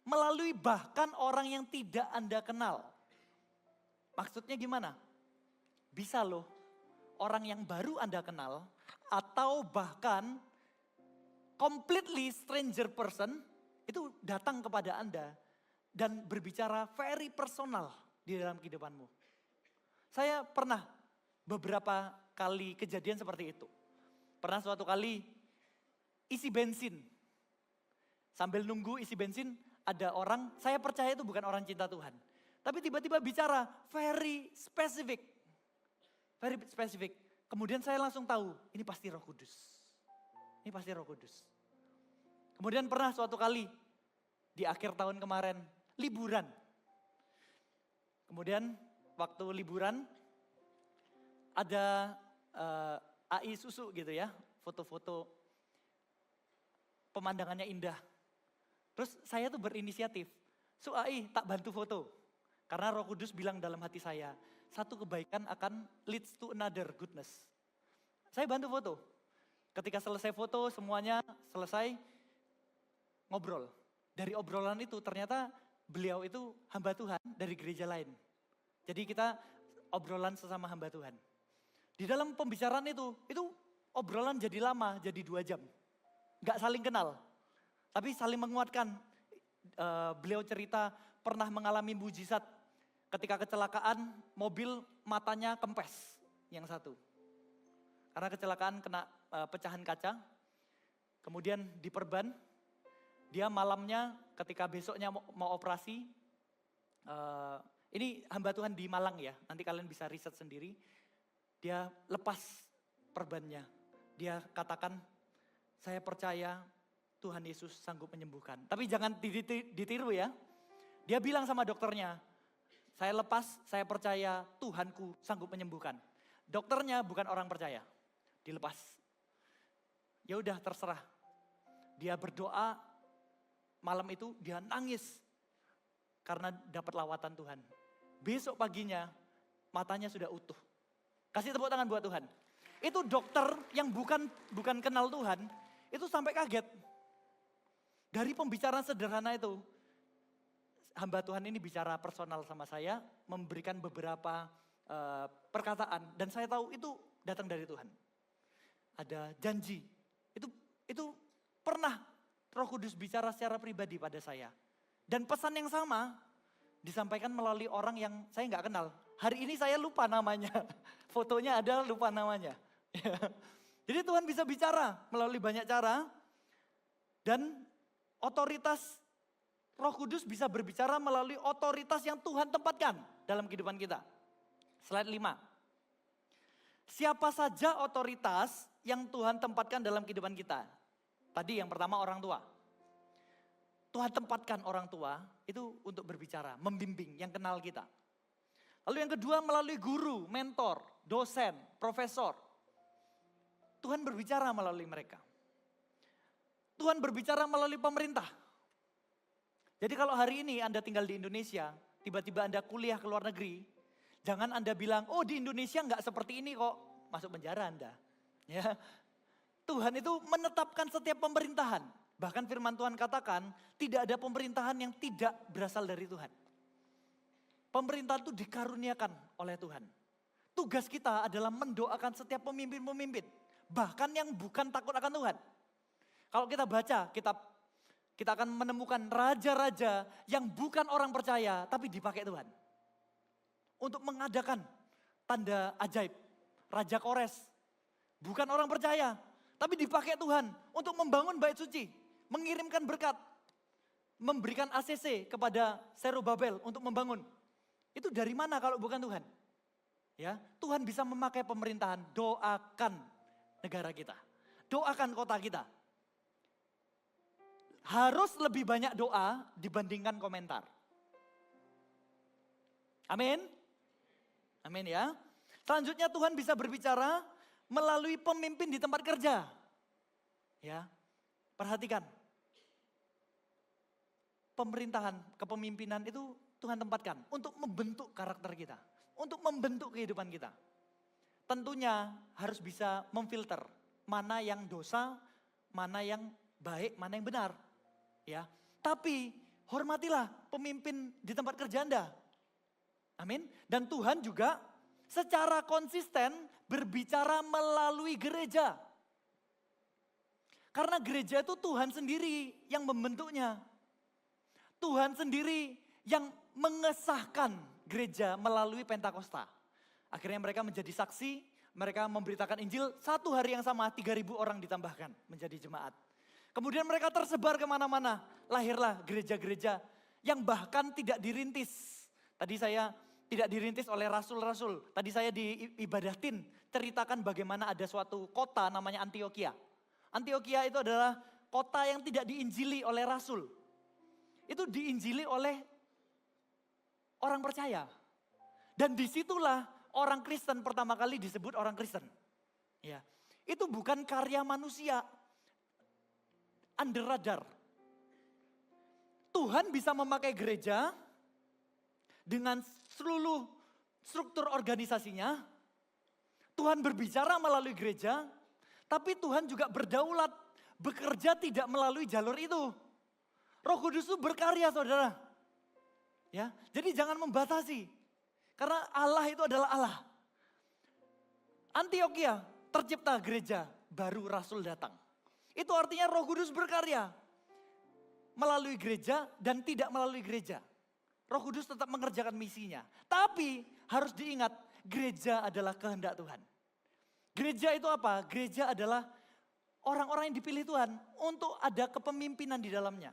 Melalui bahkan orang yang tidak Anda kenal. Maksudnya gimana? Bisa loh orang yang baru Anda kenal atau bahkan completely stranger person itu datang kepada Anda dan berbicara very personal di dalam kehidupanmu. Saya pernah beberapa kali kejadian seperti itu. Pernah suatu kali isi bensin. Sambil nunggu isi bensin ada orang, saya percaya itu bukan orang cinta Tuhan. Tapi tiba-tiba bicara very specific. Very specific. Kemudian saya langsung tahu, ini pasti Roh Kudus. Ini pasti Roh Kudus. Kemudian pernah suatu kali di akhir tahun kemarin, liburan. Kemudian waktu liburan ada AI susu gitu ya, foto-foto pemandangannya indah. Terus saya tuh berinisiatif, AI tak bantu foto. Karena Roh Kudus bilang dalam hati saya, satu kebaikan akan leads to another goodness. Saya bantu foto. Ketika selesai foto semuanya selesai ngobrol. Dari obrolan itu ternyata beliau itu hamba Tuhan dari gereja lain. Jadi kita obrolan sesama hamba Tuhan. Di dalam pembicaraan itu obrolan jadi lama, jadi 2 jam. Gak saling kenal, tapi saling menguatkan. Beliau cerita pernah mengalami mujizat. Ketika kecelakaan mobil matanya kempes yang satu. Karena kecelakaan kena pecahan kaca. Kemudian diperban. Dia malamnya ketika besoknya mau operasi. Ini hamba Tuhan di Malang ya. Nanti kalian bisa riset sendiri. Dia lepas perbannya. Dia katakan, saya percaya Tuhan Yesus sanggup menyembuhkan. Tapi jangan ditiru ya. Dia bilang sama dokternya, saya lepas, saya percaya Tuhanku sanggup menyembuhkan. Dokternya bukan orang percaya. Dilepas. Ya udah terserah. Dia berdoa, malam itu dia nangis. Karena dapat lawatan Tuhan. Besok paginya matanya sudah utuh. Kasih tepuk tangan buat Tuhan. Itu dokter yang bukan kenal Tuhan, itu sampai kaget. Dari pembicaraan sederhana itu, hamba Tuhan ini bicara personal sama saya, memberikan beberapa perkataan. Dan saya tahu itu datang dari Tuhan. Ada janji. Itu pernah Roh Kudus bicara secara pribadi pada saya. Dan pesan yang sama disampaikan melalui orang yang saya nggak kenal. Hari ini saya lupa namanya. Fotonya ada, lupa namanya. Jadi Tuhan bisa bicara melalui banyak cara. Dan otoritas Roh Kudus bisa berbicara melalui otoritas yang Tuhan tempatkan dalam kehidupan kita. Slide 5. Siapa saja otoritas yang Tuhan tempatkan dalam kehidupan kita? Tadi yang pertama orang tua. Tuhan tempatkan orang tua itu untuk berbicara, membimbing yang kenal kita. Lalu yang kedua melalui guru, mentor, dosen, profesor. Tuhan berbicara melalui mereka. Tuhan berbicara melalui pemerintah. Jadi kalau hari ini Anda tinggal di Indonesia, tiba-tiba Anda kuliah ke luar negeri, jangan Anda bilang, oh di Indonesia nggak seperti ini kok, masuk penjara Anda. Ya, Tuhan itu menetapkan setiap pemerintahan. Bahkan firman Tuhan katakan, tidak ada pemerintahan yang tidak berasal dari Tuhan. Pemerintahan itu dikaruniakan oleh Tuhan. Tugas kita adalah mendoakan setiap pemimpin-pemimpin, bahkan yang bukan takut akan Tuhan. Kalau kita baca kitab, kita akan menemukan raja-raja yang bukan orang percaya, tapi dipakai Tuhan. Untuk mengadakan tanda ajaib. Raja Kores, bukan orang percaya, tapi dipakai Tuhan untuk membangun bait suci. Mengirimkan berkat, memberikan ACC kepada Zerubabel untuk membangun. Itu dari mana kalau bukan Tuhan? Ya, Tuhan bisa memakai pemerintahan, doakan negara kita. Doakan kota kita. Harus lebih banyak doa dibandingkan komentar. Amin. Amin ya. Selanjutnya Tuhan bisa berbicara melalui pemimpin di tempat kerja. Ya. Perhatikan. pemerintahan, kepemimpinan itu Tuhan tempatkan untuk membentuk karakter kita, untuk membentuk kehidupan kita. Tentunya harus bisa memfilter mana yang dosa, mana yang baik, mana yang benar. Ya, tapi hormatilah pemimpin di tempat kerja Anda. Amin. Dan Tuhan juga secara konsisten berbicara melalui gereja. Karena gereja itu Tuhan sendiri yang membentuknya. Tuhan sendiri yang mengesahkan gereja melalui Pentakosta. Akhirnya mereka menjadi saksi, mereka memberitakan Injil, 1 hari yang sama 3.000 orang ditambahkan menjadi jemaat. Kemudian mereka tersebar kemana-mana, lahirlah gereja-gereja yang bahkan tidak dirintis. Tadi saya tidak dirintis oleh rasul-rasul, tadi saya diibadatin, ceritakan bagaimana ada suatu kota namanya Antioquia. Antioquia itu adalah kota yang tidak diinjili oleh rasul. Itu diinjili oleh orang percaya. Dan disitulah orang Kristen pertama kali disebut orang Kristen. Ya, itu bukan karya manusia. Under radar. Tuhan bisa memakai gereja dengan seluruh struktur organisasinya. Tuhan berbicara melalui gereja, tapi Tuhan juga berdaulat, bekerja tidak melalui jalur itu. Roh Kudus itu berkarya, saudara. Ya, jadi jangan membatasi. Karena Allah itu adalah Allah. Antioquia tercipta gereja, baru rasul datang. Itu artinya Roh Kudus berkarya melalui gereja dan tidak melalui gereja. Roh Kudus tetap mengerjakan misinya. Tapi harus diingat, gereja adalah kehendak Tuhan. Gereja itu apa? Gereja adalah orang-orang yang dipilih Tuhan untuk ada kepemimpinan di dalamnya.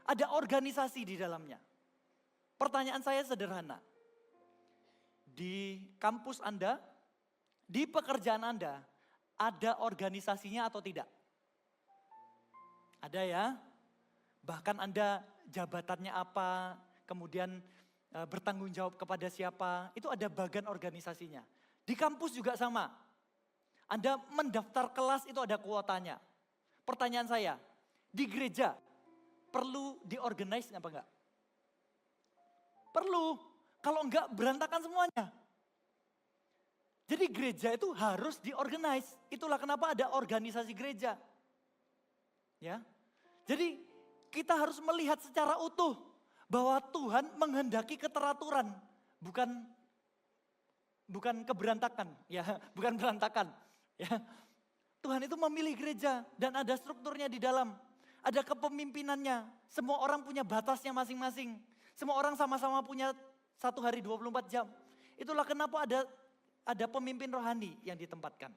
Ada organisasi di dalamnya. Pertanyaan saya sederhana. Di kampus Anda, di pekerjaan Anda, ada organisasinya atau tidak? Ada ya. Bahkan Anda jabatannya apa, kemudian bertanggung jawab kepada siapa, itu ada bagian organisasinya. Di kampus juga sama. Anda mendaftar kelas itu ada kuotanya. Pertanyaan saya, di gereja perlu diorganize apa enggak? Perlu. Kalau enggak berantakan semuanya. Jadi gereja itu harus diorganize. Itulah kenapa ada organisasi gereja. Ya. Jadi kita harus melihat secara utuh bahwa Tuhan menghendaki keteraturan, bukan keberantakan, ya, bukan berantakan, ya. Tuhan itu memilih gereja dan ada strukturnya di dalam, ada kepemimpinannya. Semua orang punya batasnya masing-masing. Semua orang sama-sama punya 1 hari 24 jam. Itulah kenapa ada pemimpin rohani yang ditempatkan.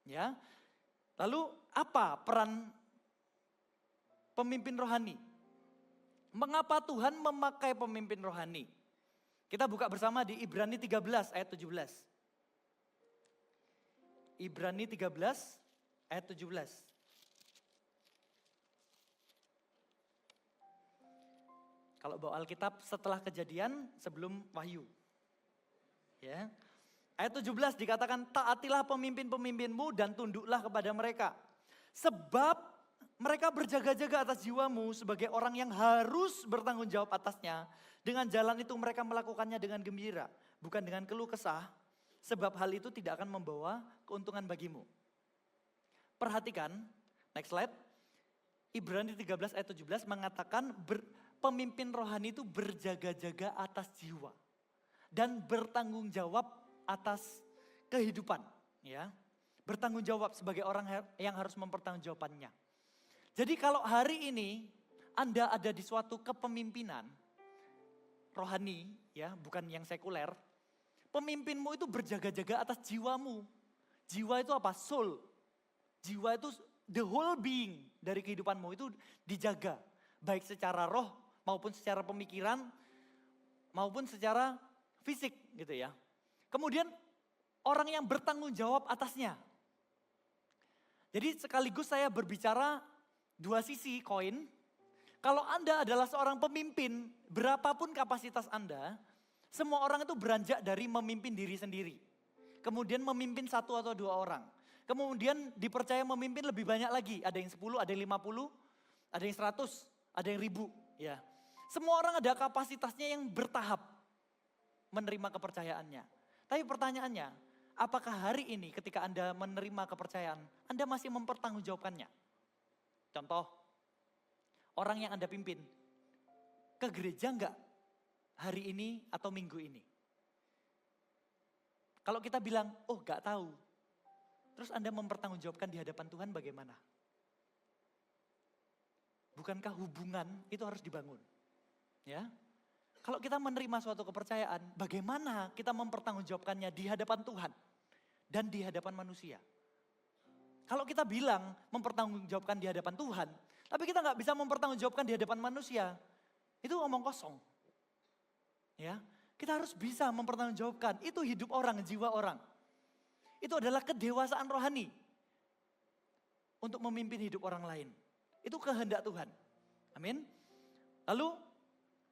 Ya. Lalu apa peran pemimpin rohani? Mengapa Tuhan memakai pemimpin rohani? Kita buka bersama di Ibrani 13 ayat 17. Ibrani 13 ayat 17. Kalau bawa Alkitab setelah Kejadian, sebelum Wahyu. Ya. Ayat 17 dikatakan, taatilah pemimpin-pemimpinmu dan tunduklah kepada mereka. Sebab mereka berjaga-jaga atas jiwamu sebagai orang yang harus bertanggung jawab atasnya. Dengan jalan itu mereka melakukannya dengan gembira, bukan dengan keluh kesah. Sebab hal itu tidak akan membawa keuntungan bagimu. Perhatikan, next slide. Ibrani 13 ayat 17 mengatakan pemimpin rohani itu berjaga-jaga atas jiwa. Dan bertanggung jawab atas kehidupan. Ya, bertanggung jawab sebagai orang yang harus mempertanggungjawabkannya. Jadi kalau hari ini Anda ada di suatu kepemimpinan rohani, ya, bukan yang sekuler. Pemimpinmu itu berjaga-jaga atas jiwamu. Jiwa itu apa? Soul. Jiwa itu the whole being dari kehidupanmu itu dijaga. Baik secara roh maupun secara pemikiran maupun secara fisik gitu ya. Kemudian orang yang bertanggung jawab atasnya. Jadi sekaligus saya berbicara dua sisi koin. Kalau Anda adalah seorang pemimpin, berapapun kapasitas Anda, semua orang itu beranjak dari memimpin diri sendiri. Kemudian memimpin 1 atau 2 orang. Kemudian dipercaya memimpin lebih banyak lagi. Ada yang 10, ada yang 50, ada yang 100, ada yang 1000. Ya. Semua orang ada kapasitasnya yang bertahap menerima kepercayaannya. Tapi pertanyaannya, apakah hari ini ketika Anda menerima kepercayaan, Anda masih mempertanggungjawabkannya? Contoh, orang yang Anda pimpin, ke gereja enggak hari ini atau minggu ini? Kalau kita bilang, oh enggak tahu. Terus Anda mempertanggungjawabkan di hadapan Tuhan bagaimana? Bukankah hubungan itu harus dibangun? Ya, kalau kita menerima suatu kepercayaan, bagaimana kita mempertanggungjawabkannya di hadapan Tuhan dan di hadapan manusia? Kalau kita bilang mempertanggungjawabkan di hadapan Tuhan, tapi kita nggak bisa mempertanggungjawabkan di hadapan manusia, itu omong kosong. Ya, kita harus bisa mempertanggungjawabkan. Itu hidup orang, jiwa orang. Itu adalah kedewasaan rohani untuk memimpin hidup orang lain. Itu kehendak Tuhan. Amin. Lalu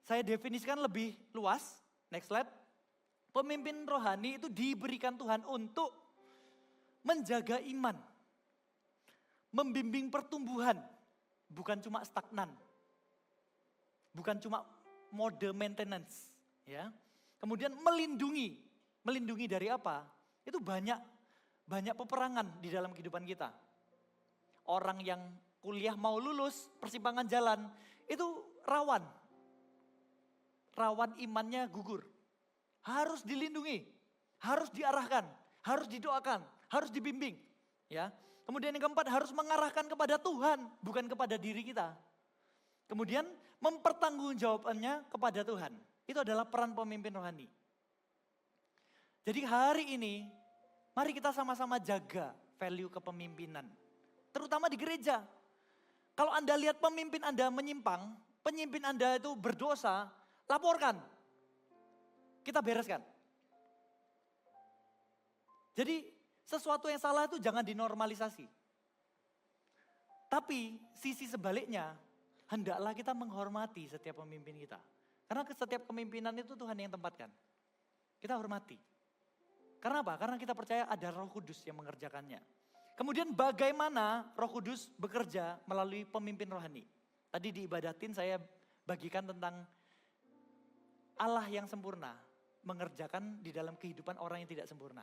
saya definisikan lebih luas. Next slide. Pemimpin rohani itu diberikan Tuhan untuk menjaga iman. Membimbing pertumbuhan. Bukan cuma stagnan. Bukan cuma mode maintenance. Ya. Kemudian melindungi. Melindungi dari apa? Itu banyak peperangan di dalam kehidupan kita. Orang yang kuliah mau lulus, persimpangan jalan, itu rawan imannya gugur. Harus dilindungi, harus diarahkan, harus didoakan, harus dibimbing. Ya. Kemudian yang keempat, harus mengarahkan kepada Tuhan, bukan kepada diri kita. Kemudian mempertanggungjawabkannya kepada Tuhan. Itu adalah peran pemimpin rohani. Jadi hari ini, mari kita sama-sama jaga value kepemimpinan. Terutama di gereja. Kalau Anda lihat pemimpin Anda menyimpang, pemimpin Anda itu berdosa, laporkan. Kita bereskan. Jadi sesuatu yang salah itu jangan dinormalisasi. Tapi sisi sebaliknya, hendaklah kita menghormati setiap pemimpin kita. Karena setiap kepemimpinan itu Tuhan yang tempatkan. Kita hormati. Karena apa? Karena kita percaya ada Roh Kudus yang mengerjakannya. Kemudian bagaimana Roh Kudus bekerja melalui pemimpin rohani. Tadi di ibadatin saya bagikan tentang Allah yang sempurna mengerjakan di dalam kehidupan orang yang tidak sempurna.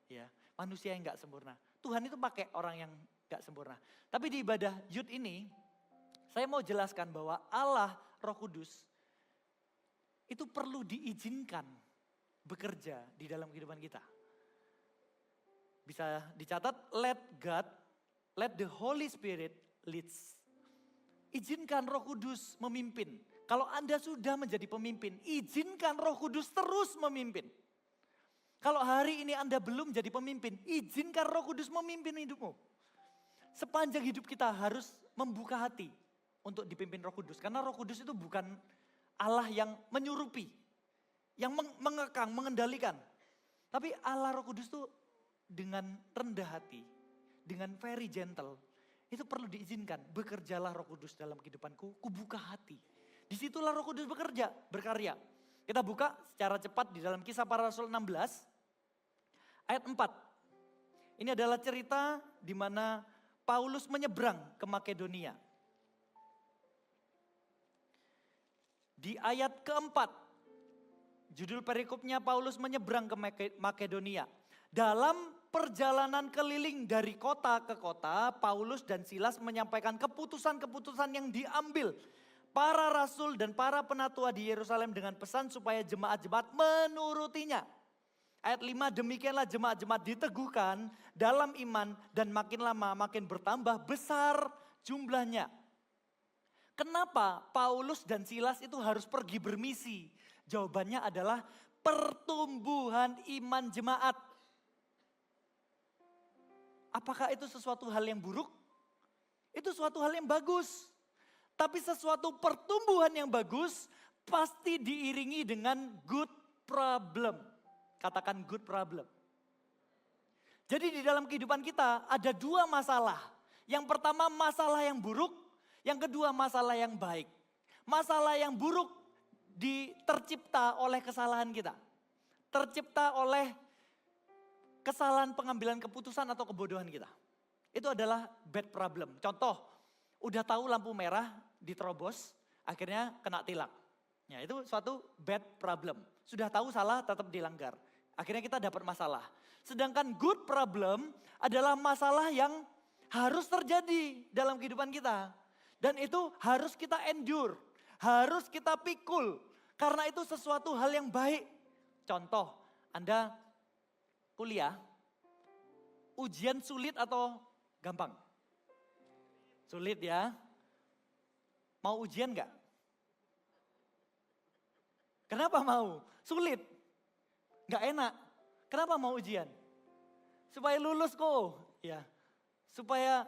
Ya, manusia yang gak sempurna. Tuhan itu pakai orang yang gak sempurna. Tapi di ibadah Yud ini, saya mau jelaskan bahwa Allah Roh Kudus itu perlu diizinkan bekerja di dalam kehidupan kita. Bisa dicatat, let the Holy Spirit leads. Izinkan Roh Kudus memimpin. Kalau Anda sudah menjadi pemimpin, izinkan Roh Kudus terus memimpin. Kalau hari ini Anda belum jadi pemimpin, izinkan Roh Kudus memimpin hidupmu. Sepanjang hidup kita harus membuka hati untuk dipimpin Roh Kudus. Karena Roh Kudus itu bukan Allah yang menyurupi, yang mengekang, mengendalikan. Tapi Allah Roh Kudus itu dengan rendah hati, dengan very gentle, itu perlu diizinkan. Bekerjalah Roh Kudus dalam kehidupanku, kubuka hati. Disitulah Roh Kudus bekerja, berkarya. Kita buka secara cepat di dalam Kisah Para Rasul 16, ayat 4. Ini adalah cerita di mana Paulus menyeberang ke Makedonia. Di ayat keempat, judul perikopnya Paulus menyeberang ke Makedonia. Dalam perjalanan keliling dari kota ke kota, Paulus dan Silas menyampaikan keputusan-keputusan yang diambil para rasul dan para penatua di Yerusalem dengan pesan supaya jemaat-jemaat menurutinya. Ayat 5, demikianlah jemaat-jemaat diteguhkan dalam iman dan makin lama makin bertambah besar jumlahnya. Kenapa Paulus dan Silas itu harus pergi bermisi? Jawabannya adalah pertumbuhan iman jemaat. Apakah itu sesuatu hal yang buruk? Itu suatu hal yang bagus. Tapi sesuatu pertumbuhan yang bagus pasti diiringi dengan good problem. Katakan good problem. Jadi di dalam kehidupan kita ada dua masalah. Yang pertama masalah yang buruk, yang kedua masalah yang baik. Masalah yang buruk tercipta oleh kesalahan kita. Tercipta oleh kesalahan pengambilan keputusan atau kebodohan kita. Itu adalah bad problem. Contoh, udah tahu lampu merah diterobos, akhirnya kena tilang. Ya, itu suatu bad problem. Sudah tahu salah tetap dilanggar. Akhirnya kita dapat masalah. Sedangkan good problem adalah masalah yang harus terjadi dalam kehidupan kita. Dan itu harus kita endure, harus kita pikul. Karena itu sesuatu hal yang baik. Contoh, Anda kuliah, ujian sulit atau gampang? Sulit ya. Mau ujian nggak? Kenapa mau? Sulit. Nggak enak. Kenapa mau ujian? Supaya lulus kok. Ya. Supaya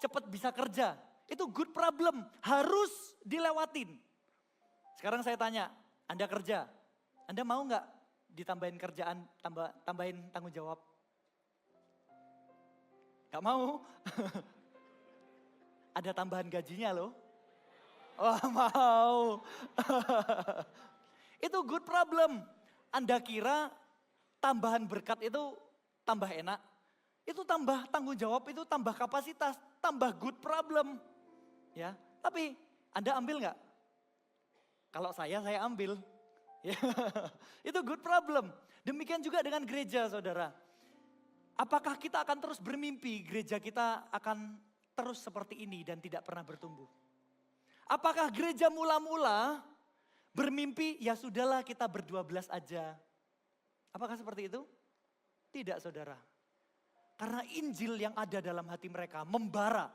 cepat bisa kerja. Itu good problem. Harus dilewatin. Sekarang saya tanya, Anda kerja. Anda mau nggak ditambahin kerjaan, tambahin tanggung jawab? Nggak mau. Ada tambahan gajinya loh. Wah, mau. Itu good problem. Anda kira tambahan berkat itu tambah enak? Itu tambah tanggung jawab, itu tambah kapasitas, tambah good problem. Ya, tapi Anda ambil nggak? Kalau saya ambil. Ya, itu good problem. Demikian juga dengan gereja, saudara. Apakah kita akan terus bermimpi gereja kita akan terus seperti ini dan tidak pernah bertumbuh? Apakah gereja mula-mula bermimpi, ya sudahlah kita ber-12 aja. Apakah seperti itu? Tidak, saudara. Karena Injil yang ada dalam hati mereka membara.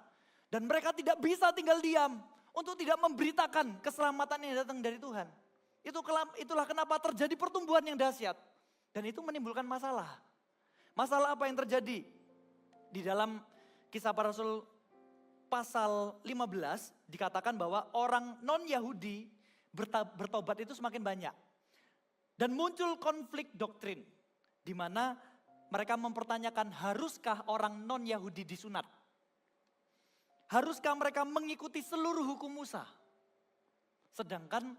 Dan mereka tidak bisa tinggal diam untuk tidak memberitakan keselamatan yang datang dari Tuhan. Itulah kenapa terjadi pertumbuhan yang dahsyat. Dan itu menimbulkan masalah. Masalah apa yang terjadi? Di dalam Kisah Para Rasul pasal 15 dikatakan bahwa orang non-Yahudi bertobat itu semakin banyak. Dan muncul konflik doktrin. Di mana mereka mempertanyakan, haruskah orang non-Yahudi disunat? Haruskah mereka mengikuti seluruh hukum Musa? Sedangkan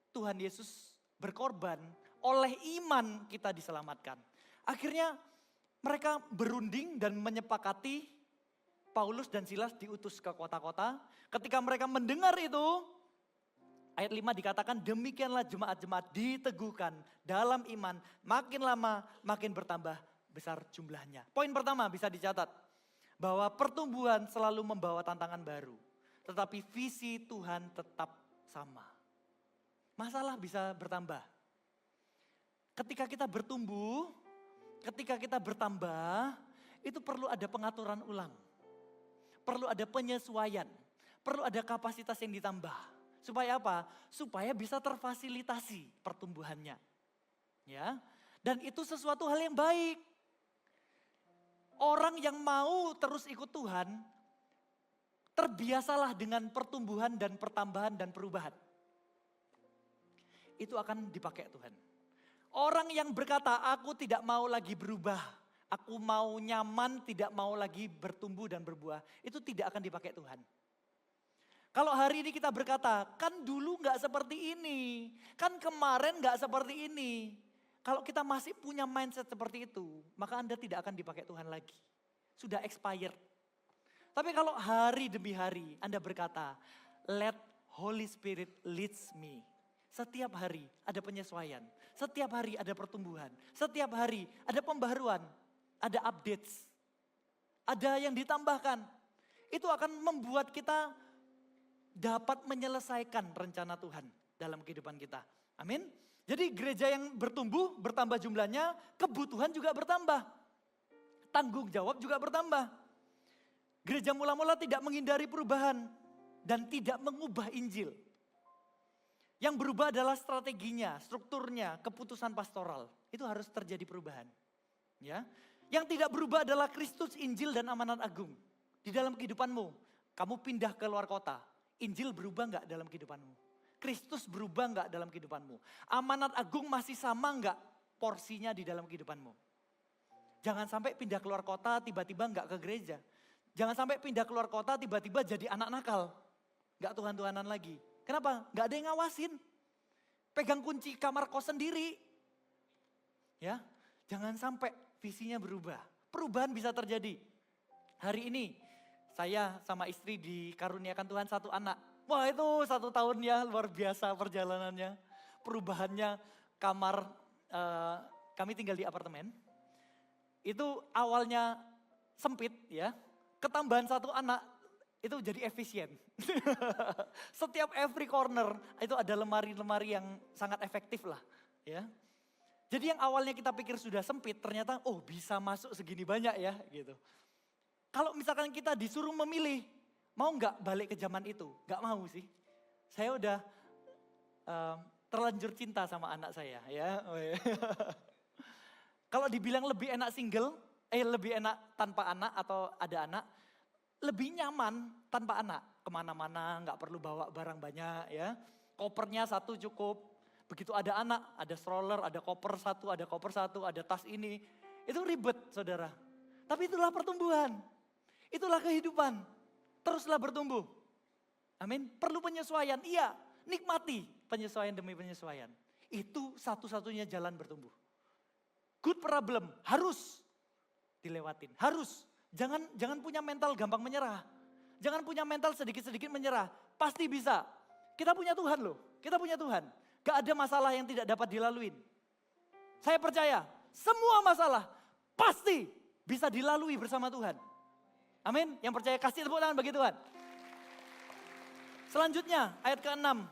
Tuhan Yesus berkorban, oleh iman kita diselamatkan. Akhirnya mereka berunding dan menyepakati Paulus dan Silas diutus ke kota-kota. Ketika mereka mendengar itu, ayat 5 dikatakan, demikianlah jemaat-jemaat diteguhkan dalam iman. Makin lama makin bertambah besar jumlahnya. Poin pertama bisa dicatat, bahwa pertumbuhan selalu membawa tantangan baru. Tetapi visi Tuhan tetap sama. Masalah bisa bertambah. Ketika kita bertumbuh, ketika kita bertambah, itu perlu ada pengaturan ulang. Perlu ada penyesuaian, perlu ada kapasitas yang ditambah. Supaya apa? Supaya bisa terfasilitasi pertumbuhannya. Ya. Dan itu sesuatu hal yang baik. Orang yang mau terus ikut Tuhan, terbiasalah dengan pertumbuhan dan pertambahan dan perubahan. Itu akan dipakai Tuhan. Orang yang berkata, aku tidak mau lagi berubah. Aku mau nyaman, tidak mau lagi bertumbuh dan berbuah. Itu tidak akan dipakai Tuhan. Kalau hari ini kita berkata, kan dulu gak seperti ini. Kan kemarin gak seperti ini. Kalau kita masih punya mindset seperti itu, maka Anda tidak akan dipakai Tuhan lagi. Sudah expired. Tapi kalau hari demi hari Anda berkata, let Holy Spirit leads me. Setiap hari ada penyesuaian. Setiap hari ada pertumbuhan. Setiap hari ada pembaharuan. Ada updates. Ada yang ditambahkan. Itu akan membuat kita dapat menyelesaikan rencana Tuhan dalam kehidupan kita. Amin. Jadi gereja yang bertumbuh, bertambah jumlahnya, kebutuhan juga bertambah. Tanggung jawab juga bertambah. Gereja mula-mula tidak menghindari perubahan dan tidak mengubah Injil. Yang berubah adalah strateginya, strukturnya, keputusan pastoral. Itu harus terjadi perubahan. Ya. Yang tidak berubah adalah Kristus, Injil, dan amanat agung. Di dalam kehidupanmu, kamu pindah ke luar kota. Injil berubah nggak dalam kehidupanmu? Kristus berubah nggak dalam kehidupanmu? Amanat agung masih sama nggak porsinya di dalam kehidupanmu? Jangan sampai pindah keluar kota tiba-tiba nggak ke gereja. Jangan sampai pindah keluar kota tiba-tiba jadi anak nakal. Nggak Tuhan-Tuhanan lagi. Kenapa? Nggak ada yang ngawasin. Pegang kunci kamar kos sendiri. Ya, jangan sampai visinya berubah. Perubahan bisa terjadi. Hari ini saya sama istri dikaruniakan Tuhan satu anak. Wah itu 1 tahunnya luar biasa perjalanannya. Perubahannya kamar, kami tinggal di apartemen. Itu awalnya sempit ya. Ketambahan 1 anak itu jadi efisien. Setiap every corner itu ada lemari-lemari yang sangat efektif lah ya. Jadi yang awalnya kita pikir sudah sempit ternyata bisa masuk segini banyak ya gitu. Kalau misalkan kita disuruh memilih, mau nggak balik ke zaman itu? Nggak mau sih. Saya udah terlanjur cinta sama anak saya ya. Kalau dibilang lebih enak single, lebih enak tanpa anak atau ada anak, lebih nyaman tanpa anak. Kemana-mana nggak perlu bawa barang banyak ya. Kopernya 1 cukup. Begitu ada anak, ada stroller, ada koper 1, ada tas ini. Itu ribet saudara. Tapi itulah pertumbuhan. Itulah kehidupan. Teruslah bertumbuh. Amin. Perlu penyesuaian, iya. Nikmati penyesuaian demi penyesuaian. Itu satu-satunya jalan bertumbuh. Good problem, harus dilewatin, harus. Jangan punya mental gampang menyerah. Jangan punya mental sedikit-sedikit menyerah. Pasti bisa. Kita punya Tuhan loh, kita punya Tuhan. Gak ada masalah yang tidak dapat dilaluin. Saya percaya, semua masalah pasti bisa dilalui bersama Tuhan. Amin. Yang percaya kasih tepuk tangan bagi Tuhan. Selanjutnya ayat ke-6.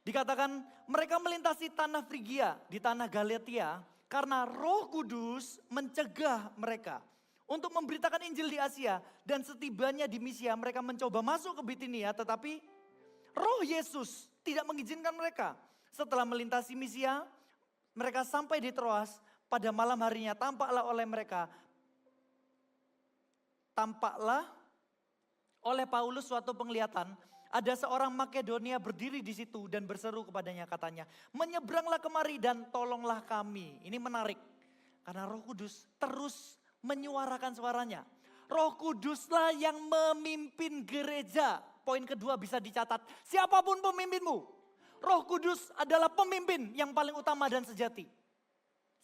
Dikatakan mereka melintasi tanah Frigia di tanah Galatia karena Roh Kudus mencegah mereka untuk memberitakan Injil di Asia. Dan setibanya di Misia mereka mencoba masuk ke Bitinia tetapi Roh Yesus tidak mengizinkan mereka. Setelah melintasi Misia mereka sampai di Troas. Pada malam harinya tampaklah oleh Paulus suatu penglihatan. Ada seorang Makedonia berdiri di situ dan berseru kepadanya katanya, menyeberanglah kemari dan tolonglah kami. Ini menarik karena Roh Kudus terus menyuarakan suaranya. Roh Kuduslah yang memimpin gereja. Poin kedua bisa dicatat, siapapun pemimpinmu. Roh Kudus adalah pemimpin yang paling utama dan sejati.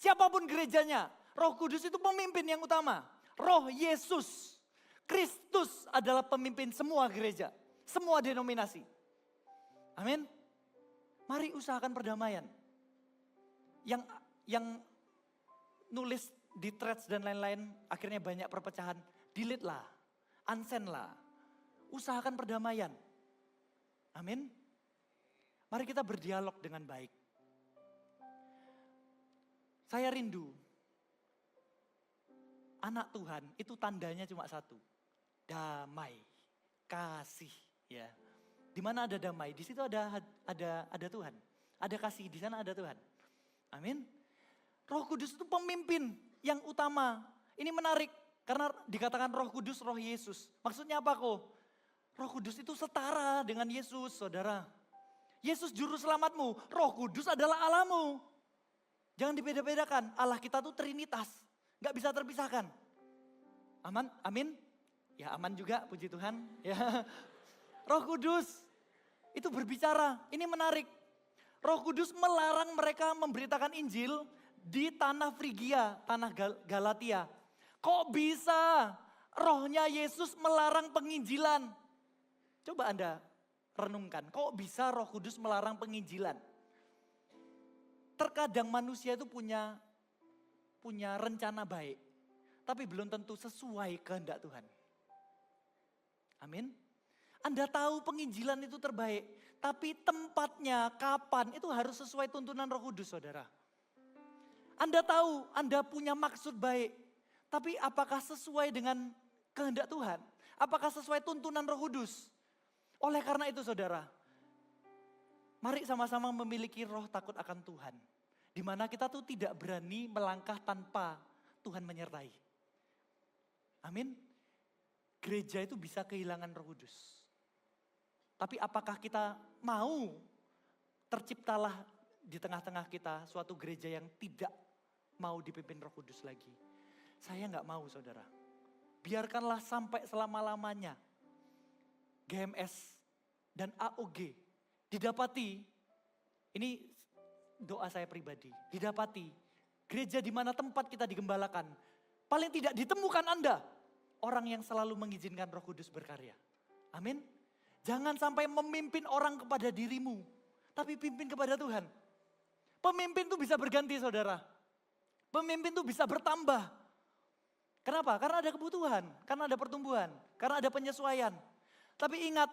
Siapapun gerejanya, Roh Kudus itu pemimpin yang utama. Roh Yesus, Kristus adalah pemimpin semua gereja, semua denominasi. Amin. Mari usahakan perdamaian. Yang nulis di threads dan lain-lain akhirnya banyak perpecahan. Delete lah, unsend lah. Usahakan perdamaian. Amin. Mari kita berdialog dengan baik. Saya rindu. Anak Tuhan itu tandanya cuma satu. Damai, kasih, ya. Di mana ada damai, di situ ada Tuhan. Ada kasih, di sana ada Tuhan. Amin. Roh Kudus itu pemimpin yang utama. Ini menarik karena dikatakan Roh Kudus, Roh Yesus. Maksudnya apa kok? Roh Kudus itu setara dengan Yesus, saudara. Yesus juru selamatmu, Roh Kudus adalah Allahmu. Jangan dibeda-bedakan, Allah kita tuh trinitas, gak bisa terpisahkan. Aman, amin? Ya aman juga, puji Tuhan. Ya, Roh Kudus itu berbicara, ini menarik. Roh Kudus melarang mereka memberitakan Injil di tanah Frigia, tanah Galatia. Kok bisa rohnya Yesus melarang penginjilan? Coba Anda renungkan, kok bisa Roh Kudus melarang penginjilan? Terkadang manusia itu punya rencana baik, tapi belum tentu sesuai kehendak Tuhan. Amin. Anda tahu penginjilan itu terbaik, tapi tempatnya, kapan, itu harus sesuai tuntunan Roh Kudus, saudara. Anda tahu Anda punya maksud baik, tapi apakah sesuai dengan kehendak Tuhan? Apakah sesuai tuntunan Roh Kudus? Oleh karena itu saudara, mari sama-sama memiliki roh takut akan Tuhan. Di mana kita tuh tidak berani melangkah tanpa Tuhan menyertai. Amin. Gereja itu bisa kehilangan Roh Kudus. Tapi apakah kita mau terciptalah di tengah-tengah kita suatu gereja yang tidak mau dipimpin Roh Kudus lagi? Saya gak mau saudara. Biarkanlah sampai selama-lamanya GMS dan AOG didapati, ini doa saya pribadi, didapati gereja di mana tempat kita digembalakan, paling tidak ditemukan Anda orang yang selalu mengizinkan Roh Kudus berkarya. Amin. Jangan sampai memimpin orang kepada dirimu, tapi pimpin kepada Tuhan. Pemimpin itu bisa berganti saudara. Pemimpin itu bisa bertambah. Kenapa? Karena ada kebutuhan, karena ada pertumbuhan, karena ada penyesuaian. Tapi ingat,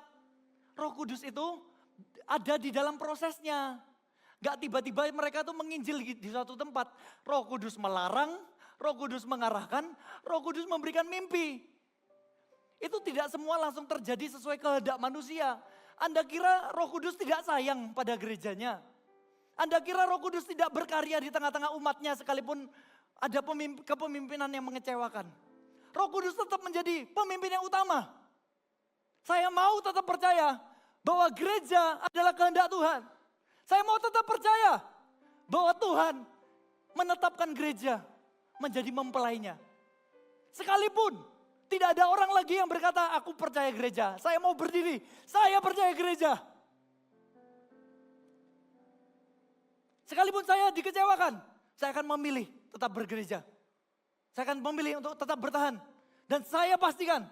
Roh Kudus itu ada di dalam prosesnya. Gak tiba-tiba mereka tuh menginjil di suatu tempat. Roh Kudus melarang, Roh Kudus mengarahkan, Roh Kudus memberikan mimpi. Itu tidak semua langsung terjadi sesuai kehendak manusia. Anda kira Roh Kudus tidak sayang pada gerejanya? Anda kira Roh Kudus tidak berkarya di tengah-tengah umatnya sekalipun ada kepemimpinan yang mengecewakan? Roh Kudus tetap menjadi pemimpin yang utama. Saya mau tetap percaya bahwa gereja adalah kehendak Tuhan. Saya mau tetap percaya bahwa Tuhan menetapkan gereja menjadi mempelainya. Sekalipun tidak ada orang lagi yang berkata, aku percaya gereja. Saya mau berdiri, saya percaya gereja. Sekalipun saya dikecewakan, saya akan memilih tetap bergereja. Saya akan memilih untuk tetap bertahan. Dan saya pastikan,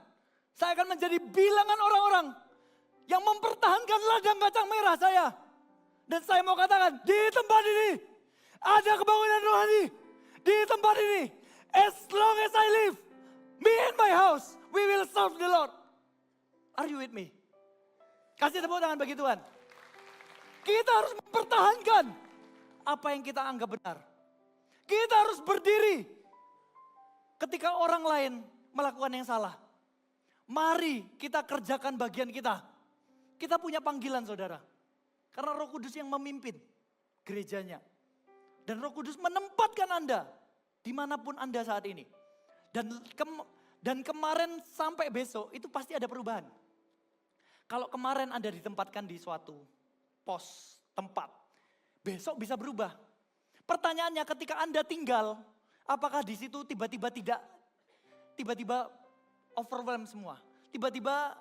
saya akan menjadi bilangan orang-orang yang mempertahankan ladang kacang merah saya. Dan saya mau katakan, di tempat ini ada kebangunan rohani. Di tempat ini, as long as I live, me and my house, we will serve the Lord. Are you with me? Kasih tepuk tangan bagi Tuhan. Kita harus mempertahankan apa yang kita anggap benar. Kita harus berdiri ketika orang lain melakukan yang salah. Mari kita kerjakan bagian kita. Kita punya panggilan saudara. Karena Roh Kudus yang memimpin gerejanya. Dan Roh Kudus menempatkan Anda dimanapun Anda saat ini. Dan kemarin sampai besok itu pasti ada perubahan. Kalau kemarin Anda ditempatkan di suatu pos, tempat, besok bisa berubah. Pertanyaannya ketika Anda tinggal, apakah di situ tiba-tiba overwhelm semua? Tiba-tiba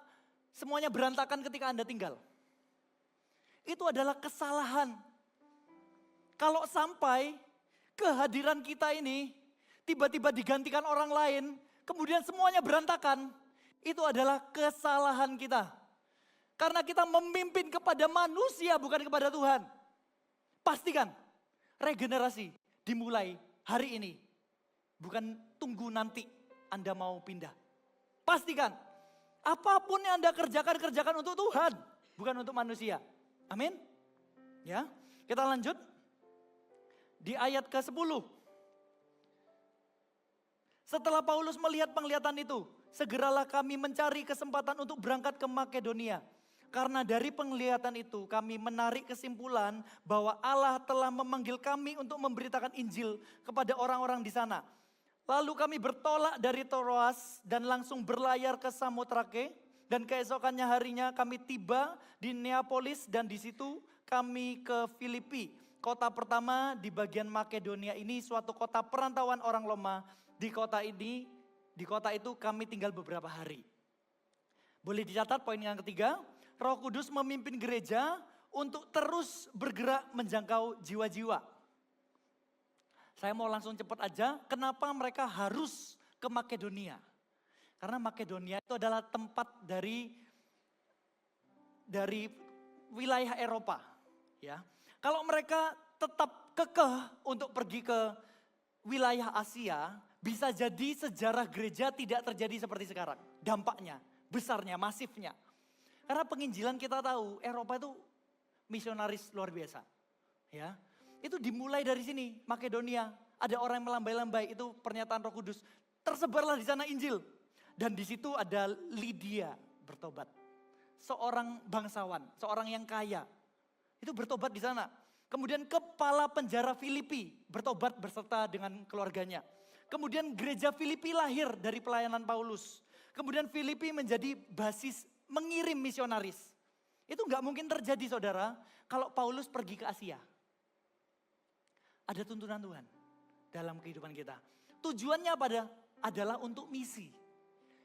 semuanya berantakan ketika Anda tinggal. Itu adalah kesalahan. Kalau sampai kehadiran kita ini tiba-tiba digantikan orang lain, kemudian semuanya berantakan, itu adalah kesalahan kita. Karena kita memimpin kepada manusia bukan kepada Tuhan. Pastikan regenerasi dimulai hari ini. Bukan tunggu nanti Anda mau pindah. Pastikan apapun yang Anda kerjakan untuk Tuhan, bukan untuk manusia. Amin. Ya, kita lanjut. Di ayat ke-10. Setelah Paulus melihat penglihatan itu, segeralah kami mencari kesempatan untuk berangkat ke Makedonia. Karena dari penglihatan itu kami menarik kesimpulan bahwa Allah telah memanggil kami untuk memberitakan Injil kepada orang-orang di sana. Lalu kami bertolak dari Troas dan langsung berlayar ke Samotrake. Dan keesokannya harinya kami tiba di Neapolis dan di situ kami ke Filipi. Kota pertama di bagian Makedonia ini suatu kota perantauan orang Roma. Di kota itu kami tinggal beberapa hari. Boleh dicatat poin yang ketiga, Roh Kudus memimpin gereja untuk terus bergerak menjangkau jiwa-jiwa. Saya mau langsung cepat aja, kenapa mereka harus ke Makedonia? Karena Makedonia itu adalah tempat dari wilayah Eropa. Ya. Kalau mereka tetap kekeh untuk pergi ke wilayah Asia, bisa jadi sejarah gereja tidak terjadi seperti sekarang. Dampaknya, besarnya, masifnya. Karena penginjilan kita tahu, Eropa itu misionaris luar biasa. Ya. Itu dimulai dari sini, Makedonia. Ada orang yang melambai-lambai, itu pernyataan Roh Kudus. Tersebarlah di sana Injil. Dan di situ ada Lydia bertobat. Seorang bangsawan, seorang yang kaya. Itu bertobat di sana. Kemudian kepala penjara Filipi bertobat beserta dengan keluarganya. Kemudian gereja Filipi lahir dari pelayanan Paulus. Kemudian Filipi menjadi basis mengirim misionaris. Itu nggak mungkin terjadi saudara kalau Paulus pergi ke Asia. Ada tuntunan Tuhan dalam kehidupan kita. Tujuannya adalah untuk misi.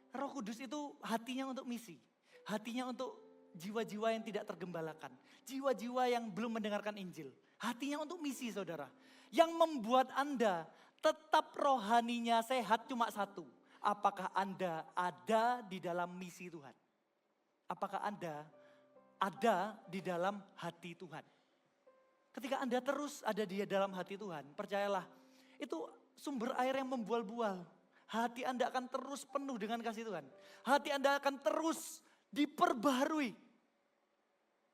Roh Kudus itu hatinya untuk misi. Hatinya untuk jiwa-jiwa yang tidak tergembalakan. Jiwa-jiwa yang belum mendengarkan Injil. Hatinya untuk misi saudara. Yang membuat Anda tetap rohaninya sehat cuma satu. Apakah Anda ada di dalam misi Tuhan? Apakah Anda ada di dalam hati Tuhan. Ketika Anda terus ada di dalam hati Tuhan, percayalah, itu sumber air yang membual-bual. Hati Anda akan terus penuh dengan kasih Tuhan. Hati Anda akan terus diperbaharui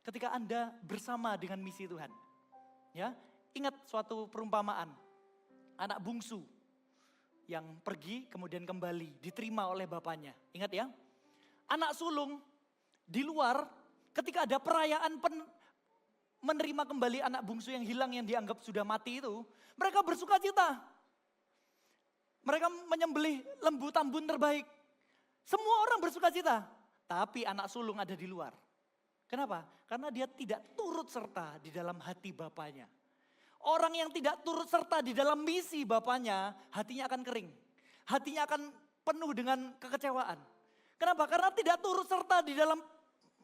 ketika Anda bersama dengan misi Tuhan. Ya, ingat suatu perumpamaan, anak bungsu yang pergi kemudian kembali, diterima oleh bapaknya. Ingat ya, anak sulung di luar ketika ada perayaan menerima kembali anak bungsu yang hilang yang dianggap sudah mati itu, mereka bersuka cita. Mereka menyembelih lembu tambun terbaik. Semua orang bersuka cita, tapi anak sulung ada di luar. Kenapa? Karena dia tidak turut serta di dalam hati bapaknya. Orang yang tidak turut serta di dalam misi bapaknya, hatinya akan kering. Hatinya akan penuh dengan kekecewaan. Kenapa? Karena tidak turut serta di dalam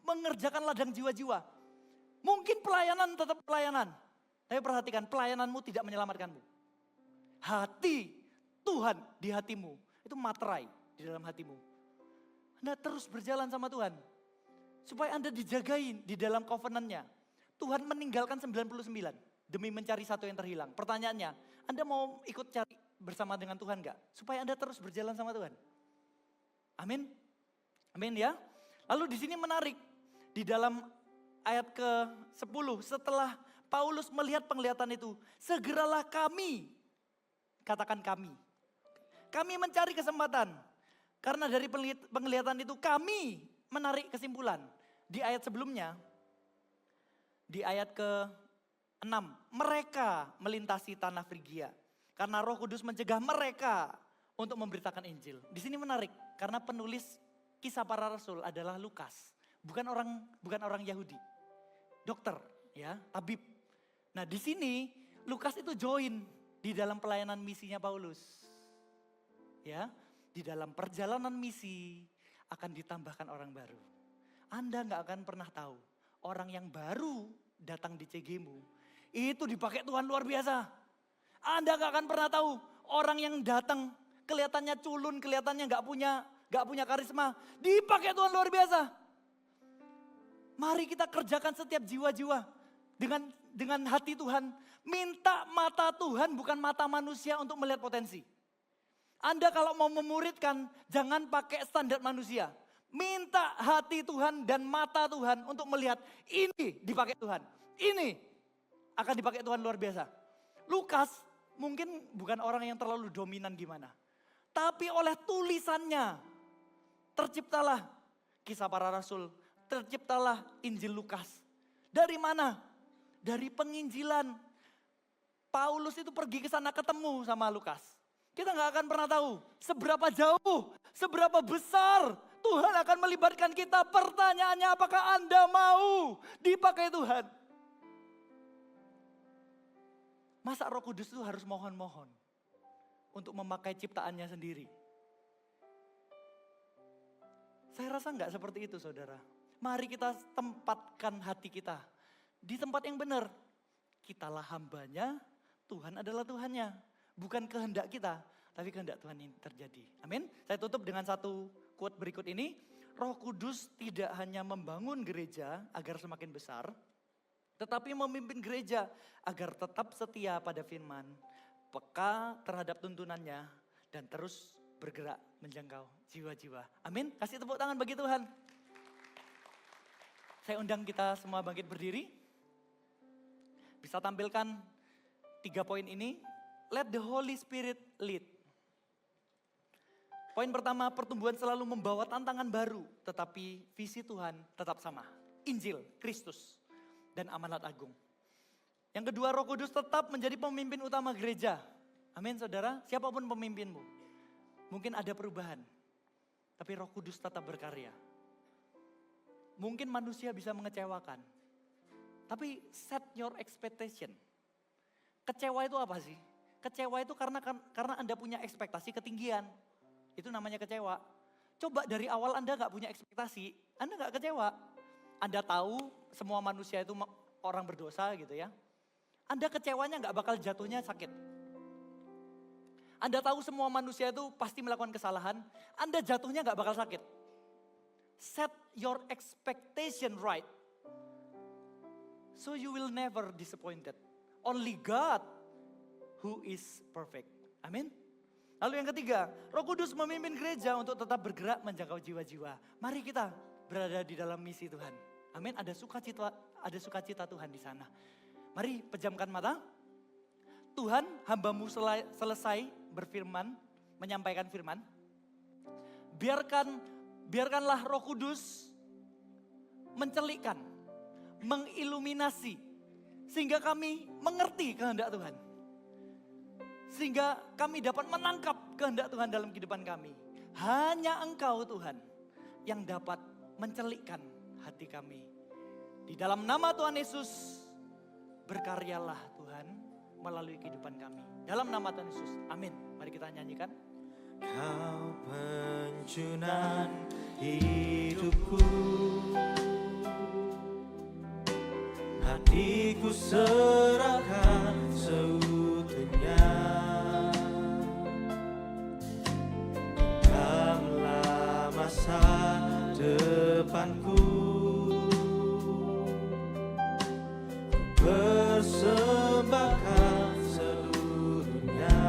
mengerjakan ladang jiwa-jiwa. Mungkin pelayanan tetap pelayanan. Tapi perhatikan, pelayananmu tidak menyelamatkanmu. Hati Tuhan di hatimu, itu materai di dalam hatimu. Anda terus berjalan sama Tuhan. Supaya Anda dijagain di dalam covenant-nya. Tuhan meninggalkan 99 demi mencari satu yang terhilang. Pertanyaannya, Anda mau ikut cari bersama dengan Tuhan enggak? Supaya Anda terus berjalan sama Tuhan. Amin. Amin ya. Lalu di sini menarik. Di dalam ayat ke-10, setelah Paulus melihat penglihatan itu, segeralah kami, katakan kami mencari kesempatan. Karena dari penglihatan itu kami menarik kesimpulan. Di ayat sebelumnya, di ayat ke-6, mereka melintasi tanah Frigia. Karena Roh Kudus mencegah mereka untuk memberitakan Injil. Di sini menarik, karena penulis Kisah Para Rasul adalah Lukas. Bukan orang Yahudi. Dokter, ya, tabib. Nah, di sini Lukas itu join di dalam pelayanan misinya Paulus. Ya, di dalam perjalanan misi akan ditambahkan orang baru. Anda nggak akan pernah tahu orang yang baru datang di CG-mu itu dipakai Tuhan luar biasa. Anda nggak akan pernah tahu orang yang datang kelihatannya culun, kelihatannya nggak punya karisma, dipakai Tuhan luar biasa. Mari kita kerjakan setiap jiwa-jiwa dengan hati Tuhan. Minta mata Tuhan bukan mata manusia untuk melihat potensi. Anda kalau mau memuridkan jangan pakai standar manusia. Minta hati Tuhan dan mata Tuhan untuk melihat ini dipakai Tuhan. Ini akan dipakai Tuhan luar biasa. Lukas mungkin bukan orang yang terlalu dominan gimana. Tapi oleh tulisannya terciptalah Kisah Para Rasul. Terciptalah Injil Lukas. Dari mana? Dari penginjilan. Paulus itu pergi ke sana ketemu sama Lukas. Kita nggak akan pernah tahu seberapa jauh, seberapa besar Tuhan akan melibatkan kita. Pertanyaannya, apakah Anda mau dipakai Tuhan? Masa Roh Kudus itu harus mohon-mohon untuk memakai ciptaannya sendiri? Saya rasa nggak seperti itu, saudara. Mari kita tempatkan hati kita di tempat yang benar. Kitalah hambanya, Tuhan adalah Tuhannya. Bukan kehendak kita, tapi kehendak Tuhan yang terjadi. Amin. Saya tutup dengan satu quote berikut ini. Roh Kudus tidak hanya membangun gereja agar semakin besar, tetapi memimpin gereja agar tetap setia pada firman, peka terhadap tuntunannya, dan terus bergerak menjangkau jiwa-jiwa. Amin. Kasih tepuk tangan bagi Tuhan. Saya undang kita semua bangkit berdiri. Bisa tampilkan 3 poin ini. Let the Holy Spirit lead. Poin pertama, pertumbuhan selalu membawa tantangan baru. Tetapi visi Tuhan tetap sama. Injil, Kristus, dan amanat agung. Yang kedua, Roh Kudus tetap menjadi pemimpin utama gereja. Amin saudara, siapapun pemimpinmu. Mungkin ada perubahan. Tapi Roh Kudus tetap berkarya. Mungkin manusia bisa mengecewakan. Tapi set your expectation. Kecewa itu apa sih? Kecewa itu karena Anda punya ekspektasi ketinggian. Itu namanya kecewa. Coba dari awal Anda gak punya ekspektasi, Anda gak kecewa. Anda tahu semua manusia itu orang berdosa gitu ya. Anda kecewanya gak bakal jatuhnya sakit. Anda tahu semua manusia itu pasti melakukan kesalahan, Anda jatuhnya gak bakal sakit. Set your expectation right. So you will never disappointed. Only God who is perfect. Amin. Lalu yang ketiga, Roh Kudus memimpin gereja untuk tetap bergerak menjangkau jiwa-jiwa. Mari kita berada di dalam misi Tuhan. Amin. Ada sukacita Tuhan di sana. Mari pejamkan mata. Tuhan, hamba-Mu selesai berfirman, menyampaikan firman. Biarkanlah Roh Kudus mencelikkan, mengiluminasi, sehingga kami mengerti kehendak Tuhan. Sehingga kami dapat menangkap kehendak Tuhan dalam kehidupan kami. Hanya Engkau Tuhan yang dapat mencelikkan hati kami. Di dalam nama Tuhan Yesus, berkaryalah Tuhan melalui kehidupan kami. Dalam nama Tuhan Yesus, amin. Mari kita nyanyikan. Kau penjunan hidupku, hatiku serahkan seutuhnya. Engkaulah masa depanku, ku persembahkan seluruhnya.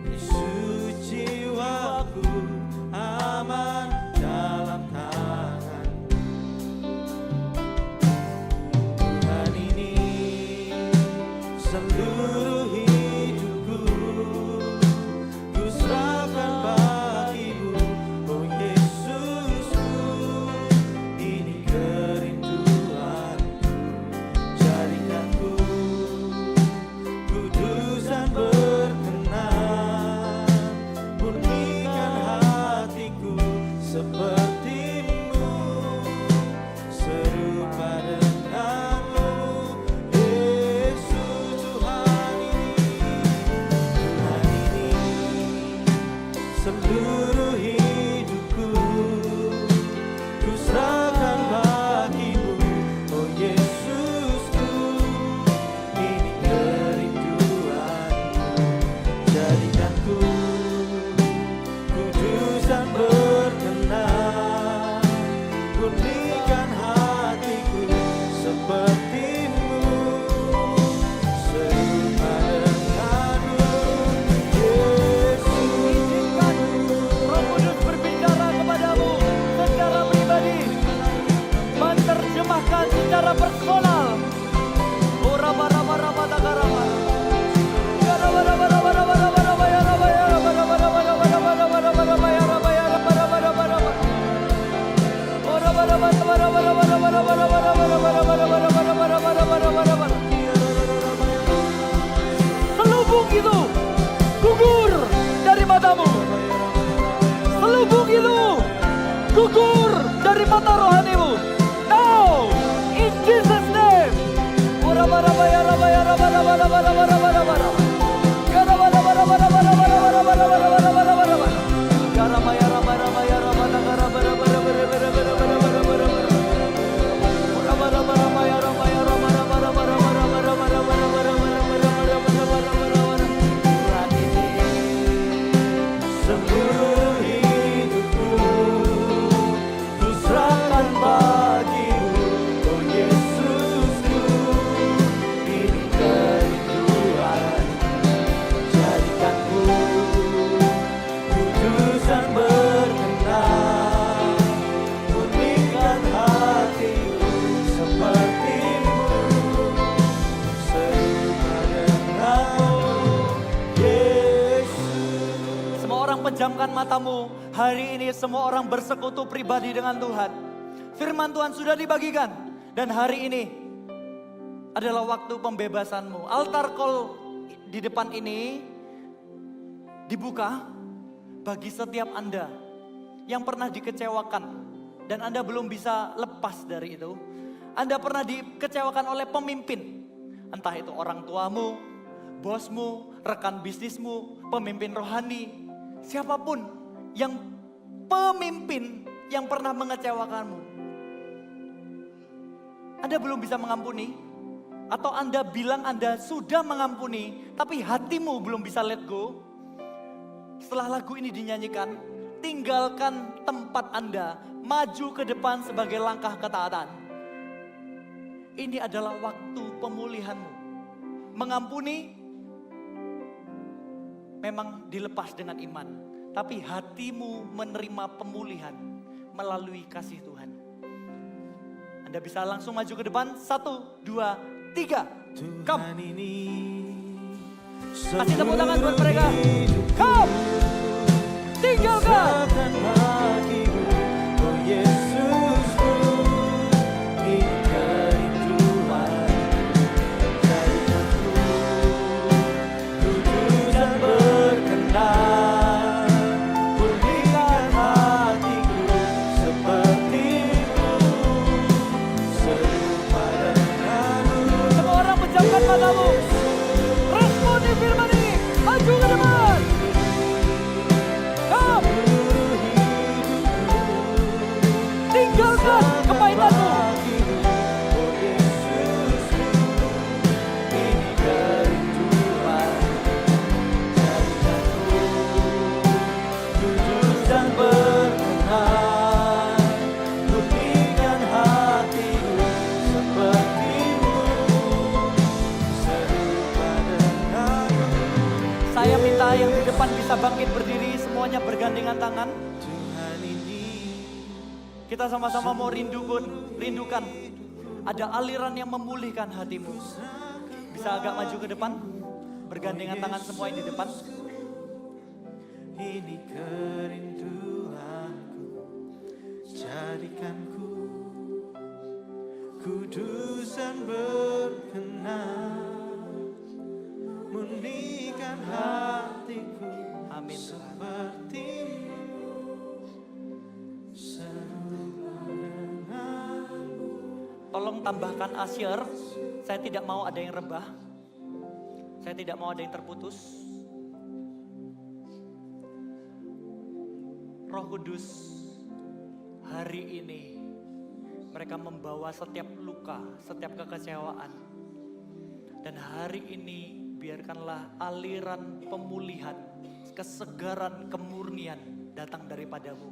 Yesus, jiwaku aman dalam tangan. Tuhan, ini seluruh hidupku ku serahkan bagimu. Oh Yesusku, ini kerinduanku. Jadikanku kudus dan berkenan, murnikan hatiku seperti-Mu, serupa denganmu. Yesus, Tuhan ini seluruh hidupku ku serahkan bagimu. Oh Yesusku, ini kerinduanku. Jadikanku kudus dan berkenan, murnikan hatiku seperti-Mu, serupa denganmu. Yesus, Izinkan Roh Kudus berbicara kepadamu secara pribadi. Menerjemahkan secara personal. Selubung itu gugur dari matamu. Selubung itu gugur dari mata rohanimu. Now, in Jesus name. seluruh hidupku ku serahkan bagimu. Oh Yesusku, ini kerinduan. Jadikanku kudus dan berkenan, murnikan hatiku seperti-Mu, serupa denganmu, Yesus. Semua orang pejamkan matamu. Hari ini semua orang bersekutu pribadi dengan Tuhan. Firman Tuhan sudah dibagikan. Dan hari ini adalah waktu pembebasanmu. Altar call di depan ini dibuka bagi setiap Anda yang pernah dikecewakan. Dan Anda belum bisa lepas dari itu. Anda pernah dikecewakan oleh pemimpin. Entah itu orang tuamu, bosmu, rekan bisnismu, pemimpin rohani. Siapapun yang pemimpin yang pernah mengecewakanmu. Anda belum bisa mengampuni. Atau Anda bilang Anda sudah mengampuni, tapi hatimu belum bisa let go. Setelah lagu ini dinyanyikan, tinggalkan tempat Anda, maju ke depan sebagai langkah ketaatan. Ini adalah waktu pemulihanmu. Mengampuni memang dilepas dengan iman, tapi hatimu menerima pemulihan melalui kasih Tuhan. Anda bisa langsung maju ke depan. 1, 2, 3. Come. Kasih tepuk tangan buat mereka. Come. Tinggalkan. Oh Yesusku, ini kerinduan. Jadikanku kudus dan berkenan. Pulihkan hatiku seperti-Mu, serupa denganmu. Semua orang pejamkan matamu. Responi firman ini. Maju ke depan. Come. Tinggalkan kepahitanmu. Oh Yesusku, ini kerinduan. Jadikanku kudus dan berkenan. Pulihkan hatiku seperti-Mu, serupa denganmu. Saya minta yang di depan bisa bangkit berdiri, semuanya bergandengan tangan. Tuhan ini Kita sama-sama mau rindukan. Ada aliran yang memulihkan hatimu. Bisa agak maju ke depan. Bergandengan tangan semua yang di depan. ini kerinduanku, jadikanku kudus dan berkenan, murnikan hatiku. Amin. Seperti-Mu, serupa denganmu. Tolong tambahkan asyir. Saya tidak mau ada yang rebah. Saya tidak mau ada yang terputus. Roh Kudus, hari ini mereka membawa setiap luka, setiap kekecewaan. Dan hari ini biarkanlah aliran pemulihan, kesegaran, kemurnian datang daripadamu.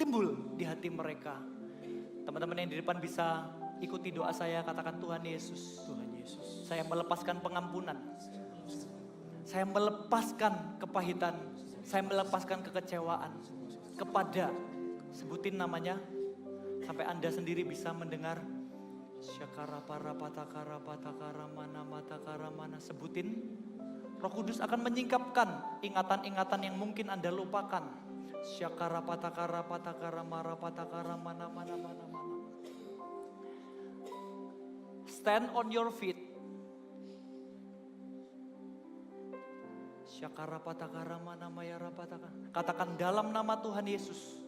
Timbul di hati mereka. Teman-teman yang di depan bisa ikuti doa saya, katakan Tuhan Yesus. Tuhan Yesus. Saya melepaskan pengampunan. Saya melepaskan kepahitan. Saya melepaskan kekecewaan kepada, sebutin namanya sampai Anda sendiri bisa mendengar. Syakara para patakara patakara mana matakara mana, sebutin. Roh Kudus akan menyingkapkan ingatan-ingatan yang mungkin Anda lupakan. Syakara patakara patakara mara patakara mana mana mana mana. Stand on your feet. Syakara patakara mana mayara patakara. Katakan dalam nama Tuhan Yesus.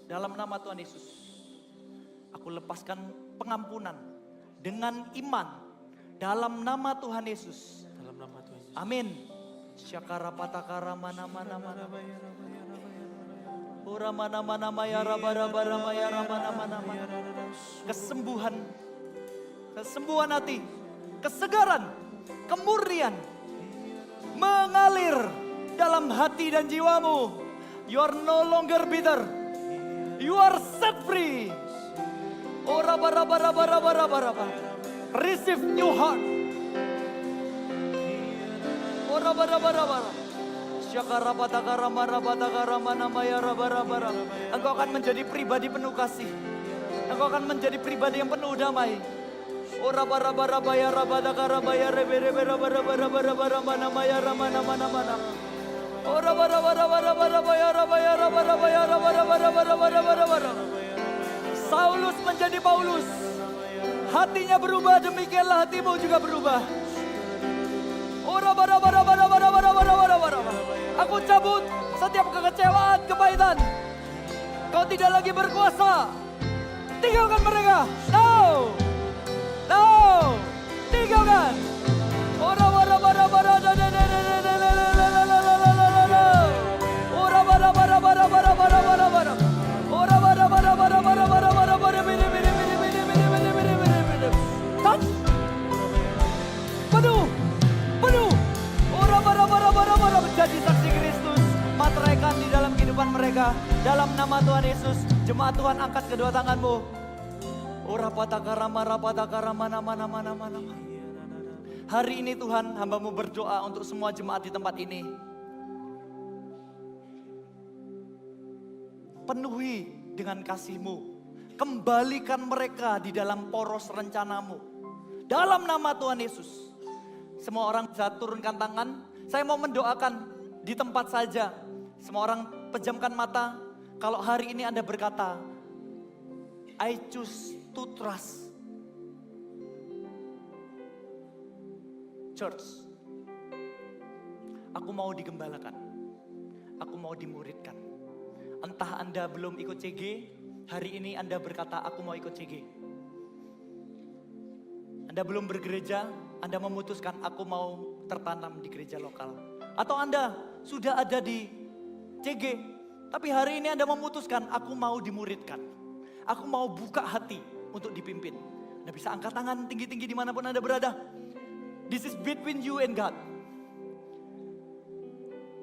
Dalam nama Tuhan Yesus. Aku lepaskan pengampunan dengan iman. Dalam nama Tuhan Yesus. Dalam nama Tuhan Yesus. Amin. Syakara patakara mana mana mana. Ora mana mana mayara bara bara mayara mana mana mana. Kesembuhan. Kesembuhan hati. Kesegaran. Kemurnian. Mengalir dalam hati dan jiwamu. You are no longer bitter. You are set free. Ora bara bara bara bara bara. Receive new heart. Ora bara bara bara. Syakara patakara mara patakara mana maya bara bara. Engkau akan menjadi pribadi penuh kasih. Engkau akan menjadi pribadi yang penuh damai. Ora bara bara baya rabatakara baya rebe rebe bara bara bara bara mana maya mana mana mana. Ora bara bara bara bara baya rabaya rabara baya rabara bara bara bara bara bara. Saulus menjadi Paulus. Hatinya berubah, demikianlah hatimu juga berubah. Ora bara bara bara bara bara bara bara bara. Aku cabut setiap kekecewaan, kepahitan. Kau tidak lagi berkuasa. Tinggalkan mereka. No. No. Tinggalkan. Ora bara bara bara da da da da da da da da da. Ora bara bara bara bara bara bara bara. Ora bara bara bara bara bara bara bara bini bini bini bini bini bini bini bini bini. Touch. Penuh. Penuh. Ora bara bara bara bara menjadi saksi Kristus. Materaikan di dalam kehidupan mereka. mereka. Dalam nama Tuhan Yesus, jemaat Tuhan angkat kedua tanganmu. Ora patakarama rapatakarama nama. Hari ini Tuhan, hamba-Mu berdoa untuk semua jemaat di tempat ini. Penuhi dengan kasih-Mu. Kembalikan mereka di dalam poros rencana-Mu. Dalam nama Tuhan Yesus. Semua orang bisa turunkan tangan. Saya mau mendoakan di tempat saja. Semua orang pejamkan mata. Kalau hari ini Anda berkata, I choose to trust. Church, aku mau digembalakan. Aku mau dimuridkan. Entah Anda belum ikut CG, hari ini Anda berkata, aku mau ikut CG. Anda belum bergereja, Anda memutuskan, aku mau tertanam di gereja lokal. Atau Anda sudah ada di CG, tapi hari ini Anda memutuskan, aku mau dimuridkan. Aku mau buka hati untuk dipimpin. Anda bisa angkat tangan tinggi-tinggi dimanapun Anda berada. This is between you and God.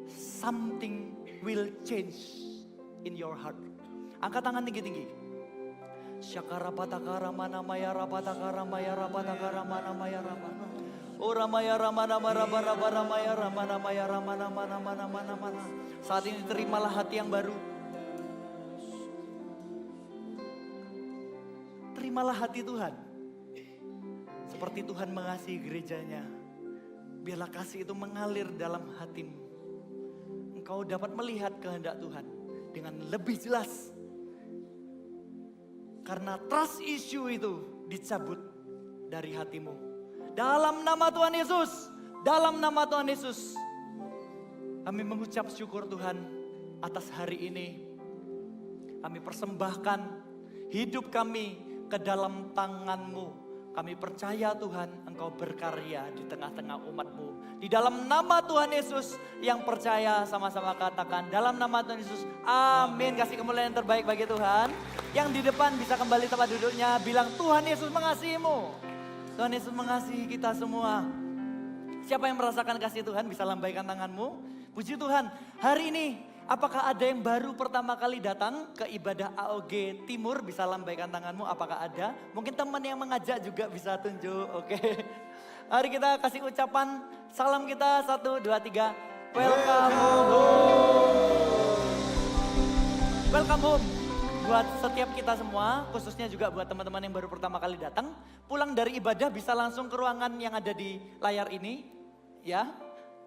Something will change in your heart. Angkat tangan tinggi-tinggi. Syakara patakara mana maya rapatakara maya rapatakara mana maya ramana. Ora maya ramana maraba raba ramaya ramana maya ramana mana. Saat ini terimalah hati yang baru. Terimalah hati Tuhan. Seperti Tuhan mengasihi gerejanya. Biarlah kasih itu mengalir dalam hatimu. Engkau dapat melihat kehendak Tuhan dengan lebih jelas. Karena trust issue itu dicabut dari hatimu. Dalam nama Tuhan Yesus. Dalam nama Tuhan Yesus. Kami mengucap syukur Tuhan atas hari ini. Kami persembahkan hidup kami ke dalam tangan-Mu. Kami percaya Tuhan Engkau berkarya di tengah-tengah umat-Mu. Di dalam nama Tuhan Yesus yang percaya sama-sama katakan dalam nama Tuhan Yesus. Amin. Kasih kemuliaan yang terbaik bagi Tuhan. Yang di depan bisa kembali tempat duduknya. Bilang Tuhan Yesus mengasihimu. Tuhan Yesus mengasihi kita semua. Siapa yang merasakan kasih Tuhan bisa lambaikan tanganmu. Puji Tuhan. Hari ini apakah ada yang baru pertama kali datang ke ibadah AOG Timur? Bisa lambaikan tanganmu, apakah ada? Mungkin teman yang mengajak juga bisa tunjuk, oke. Mari kita kasih ucapan salam kita, 1, 2, 3. Welcome home. Welcome home. Buat setiap kita semua, khususnya juga buat teman-teman yang baru pertama kali datang. Pulang dari ibadah bisa langsung ke ruangan yang ada di layar ini. Ya,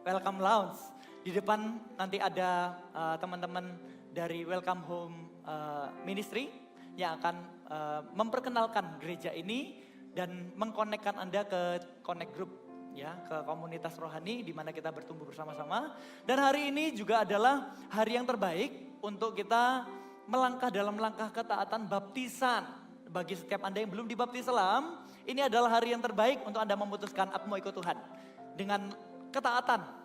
Welcome Lounge. Di depan nanti ada teman-teman dari Welcome Home Ministry yang akan memperkenalkan gereja ini dan mengkonekkan Anda ke Connect Group, ya, ke komunitas rohani di mana kita bertumbuh bersama-sama. Dan hari ini juga adalah hari yang terbaik untuk kita melangkah dalam langkah ketaatan baptisan. Bagi setiap Anda yang belum dibaptis Islam, ini adalah hari yang terbaik untuk Anda memutuskan aku mau ikut Tuhan dengan ketaatan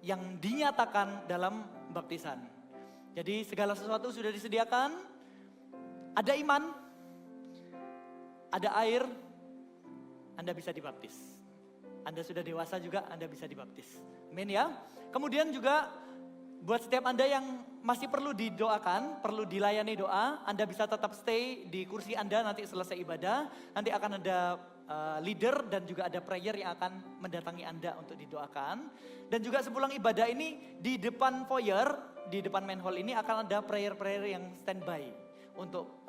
yang dinyatakan dalam baptisan. Jadi segala sesuatu sudah disediakan. Ada iman, ada air, Anda bisa dibaptis. Anda sudah dewasa juga, Anda bisa dibaptis. Amin ya. Kemudian juga buat setiap Anda yang masih perlu didoakan, perlu dilayani doa, Anda bisa tetap stay di kursi Anda nanti selesai ibadah. Nanti akan ada leader dan juga ada prayer yang akan mendatangi Anda untuk didoakan. Dan juga sepulang ibadah ini di depan foyer, di depan main hall ini akan ada prayer-prayer yang standby untuk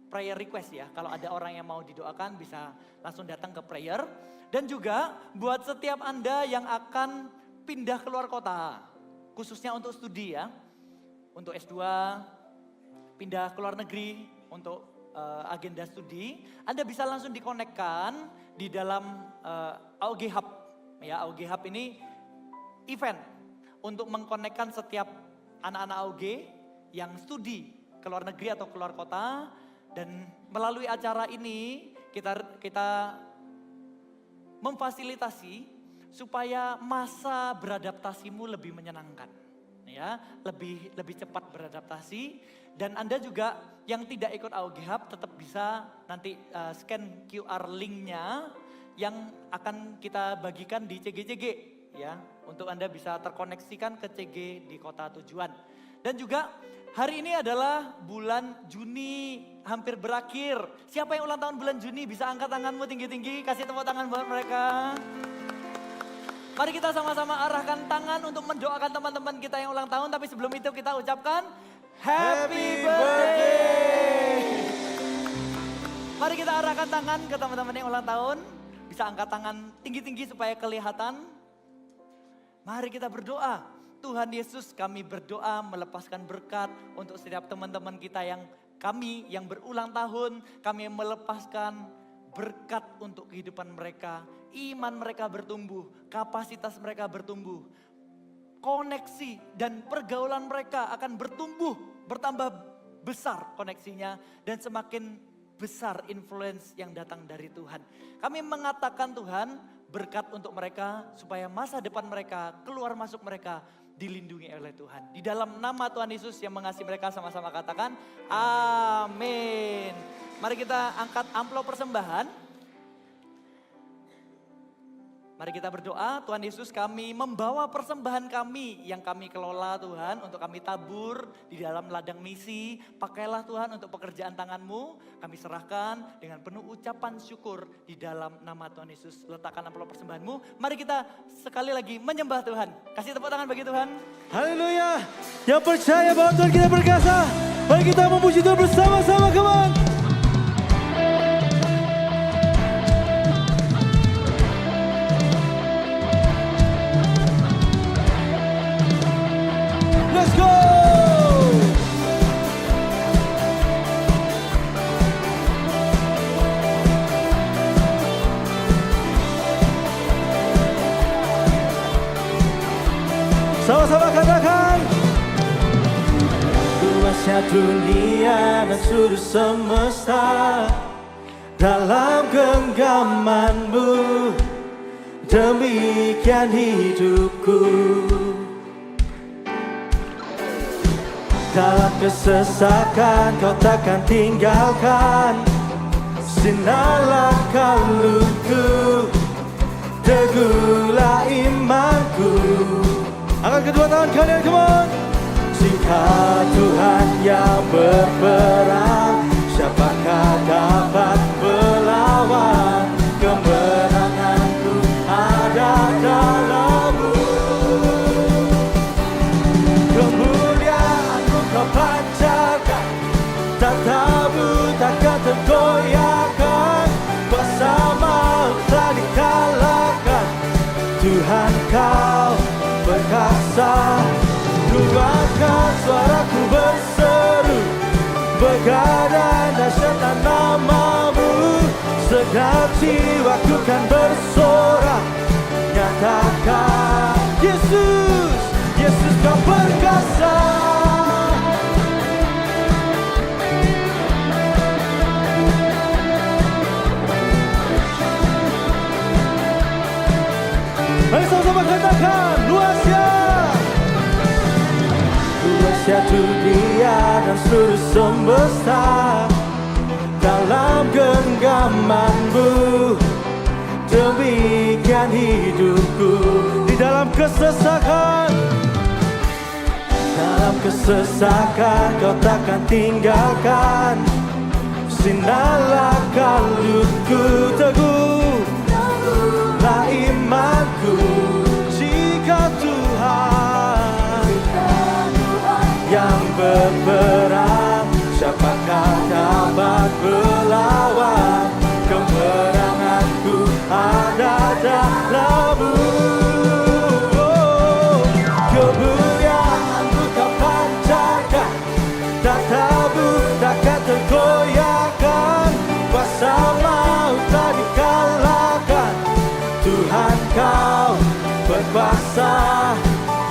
prayer request ya. Kalau ada orang yang mau didoakan bisa langsung datang ke prayer. Dan juga buat setiap Anda yang akan pindah keluar kota, khususnya untuk studi ya, untuk S2, pindah ke luar negeri untuk agenda studi, Anda bisa langsung dikonekkan di dalam AOG Hub. Ya, AOG Hub ini event untuk mengkonekkan setiap anak-anak AOG yang studi ke luar negeri atau keluar kota. Dan melalui acara ini kita memfasilitasi supaya masa beradaptasimu lebih menyenangkan. Ya, lebih cepat beradaptasi. Dan Anda juga yang tidak ikut AOG Hub tetap bisa nanti scan QR linknya yang akan kita bagikan di CG-CG ya, untuk Anda bisa terkoneksikan ke CG di kota tujuan. Dan juga hari ini adalah bulan Juni, hampir berakhir. Siapa yang ulang tahun bulan Juni bisa angkat tanganmu tinggi-tinggi, kasih tepuk tangan buat mereka. Mari kita sama-sama arahkan tangan untuk mendoakan teman-teman kita yang ulang tahun. Tapi sebelum itu kita ucapkan Happy Birthday. Mari kita arahkan tangan ke teman-teman yang ulang tahun. Bisa angkat tangan tinggi-tinggi supaya kelihatan. Mari kita berdoa. Tuhan Yesus, kami berdoa melepaskan berkat untuk setiap teman-teman kita yang berulang tahun. Kami melepaskan berkat untuk kehidupan mereka. Iman mereka bertumbuh, kapasitas mereka bertumbuh. Koneksi dan pergaulan mereka akan bertumbuh, bertambah besar koneksinya. Dan semakin besar influence yang datang dari Tuhan. Kami mengatakan Tuhan berkat untuk mereka supaya masa depan mereka, keluar masuk mereka dilindungi oleh Tuhan. Di dalam nama Tuhan Yesus yang mengasihi mereka, sama-sama katakan amin. Mari kita angkat amplop persembahan. Mari kita berdoa, Tuhan Yesus kami membawa persembahan kami yang kami kelola Tuhan untuk kami tabur di dalam ladang misi. Pakailah Tuhan untuk pekerjaan tangan-Mu, kami serahkan dengan penuh ucapan syukur di dalam nama Tuhan Yesus. Letakkan amplop persembahan-Mu, mari kita sekali lagi menyembah Tuhan. Kasih tepuk tangan bagi Tuhan. Haleluya. Yang percaya bahwa Tuhan kita berkuasa, mari kita memuji Tuhan bersama-sama, come on. Let's go! Sama-sama katakan. Luasnya dunia dan seluruh semesta dalam genggaman-Mu, demikian hidupku. Dalam kesesakan Kau takkan tinggalkan, sinarlah kalungku, teguhlah imanku. Angkat kedua tangan kalian, come on. Jika Tuhan yang berperang, siapakah dapat melawan? Kemenanganku ada dalam-Mu. Kemuliaan-Mu Kau pancarkan, tata-Mu takkan tergoyahkan. Kuasa maut telah dikalahkan, Tuhan Kau perkasa. Luahkan suaraku berseru, begadang dahsyat nama-Mu. Segenap jiwaku kan bersorak, nyatakan Yesus, Yesus Kau perkasa. Mari sama-sama katakan, luasnya dunia dan seluruh semesta dalam genggaman-Mu, demikian hidupku. Di dalam kesesakan Kau takkan tinggalkan, sinarlah kalungku, teguhlah imanku. Jika Tuhan yang berperang, siapakah dapat melawan? Kemenanganku ada dalam-Mu. Kemuliaan-Mu Kau pancarkan, tata-Mu takkan tergoyahkan. Kuasa maut telah dikalahkan, Tuhan Kau berkuasa.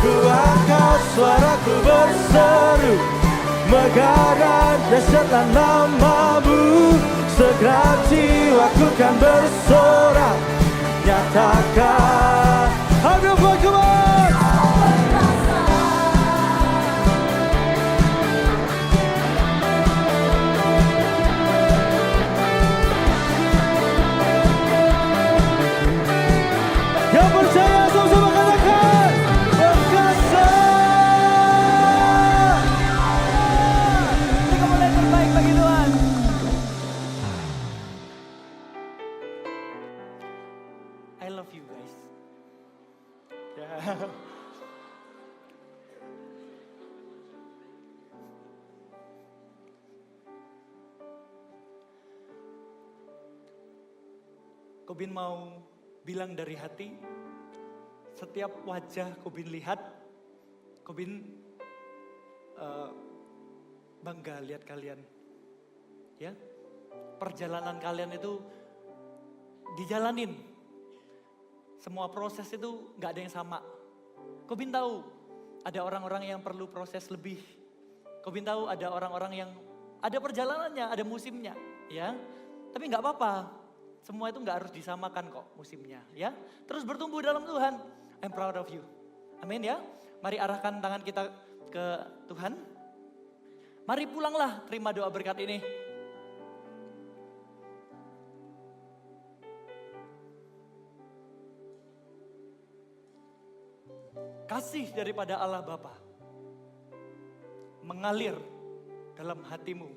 Ku angkat suaraku berseru, megadang dahsyatlah nama-Mu. Segenap jiwaku kan bersorak, nyatakan Aduh buat kemana. Yang percaya sama-sama katakan perkasa. guys. Ya. Kobin mau bilang dari hati, setiap wajah Kobin lihat, Kobin bangga lihat kalian. Ya, perjalanan kalian itu dijalanin. Semua proses itu gak ada yang sama. Kobin tahu ada orang-orang yang perlu proses lebih. Kobin tahu ada orang-orang yang ada perjalanannya, ada musimnya. Ya, tapi gak apa-apa. Semua itu gak harus disamakan kok musimnya. Ya, terus bertumbuh dalam Tuhan. I'm proud of you. Amin ya. Mari arahkan tangan kita ke Tuhan. Mari pulanglah terima doa berkat ini. Kasih daripada Allah Bapa mengalir dalam hatimu.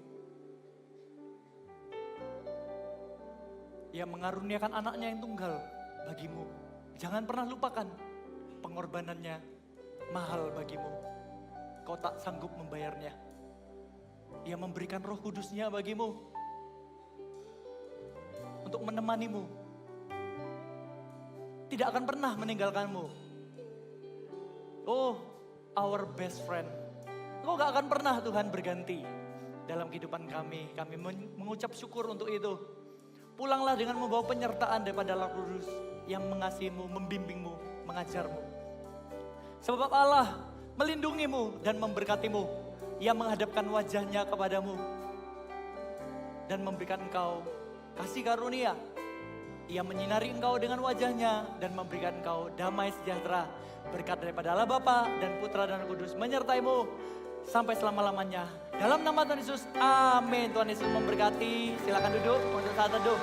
Ia mengaruniakan anaknya yang tunggal bagimu. Jangan pernah lupakan pengorbanannya mahal bagimu. Kau tak sanggup membayarnya. Ia memberikan Roh Kudusnya bagimu untuk menemanimu. Tidak akan pernah meninggalkanmu. Oh, our best friend. Kau gak akan pernah Tuhan berganti dalam kehidupan kami. Kami mengucap syukur untuk itu. Pulanglah dengan membawa penyertaan daripada Roh Kudus yang mengasihimu, membimbingmu, mengajarmu. Sebab Allah melindungimu dan memberkatimu. Ia menghadapkan wajahnya kepadamu dan memberikan engkau kasih karunia. Ia menyinari engkau dengan wajahnya dan memberikan engkau damai sejahtera. Berkat daripada Allah Bapa dan Putra dan Roh Kudus menyertaimu sampai selama-lamanya. Dalam nama Tuhan Yesus, amin. Tuhan Yesus memberkati. Silakan duduk untuk saat teduh.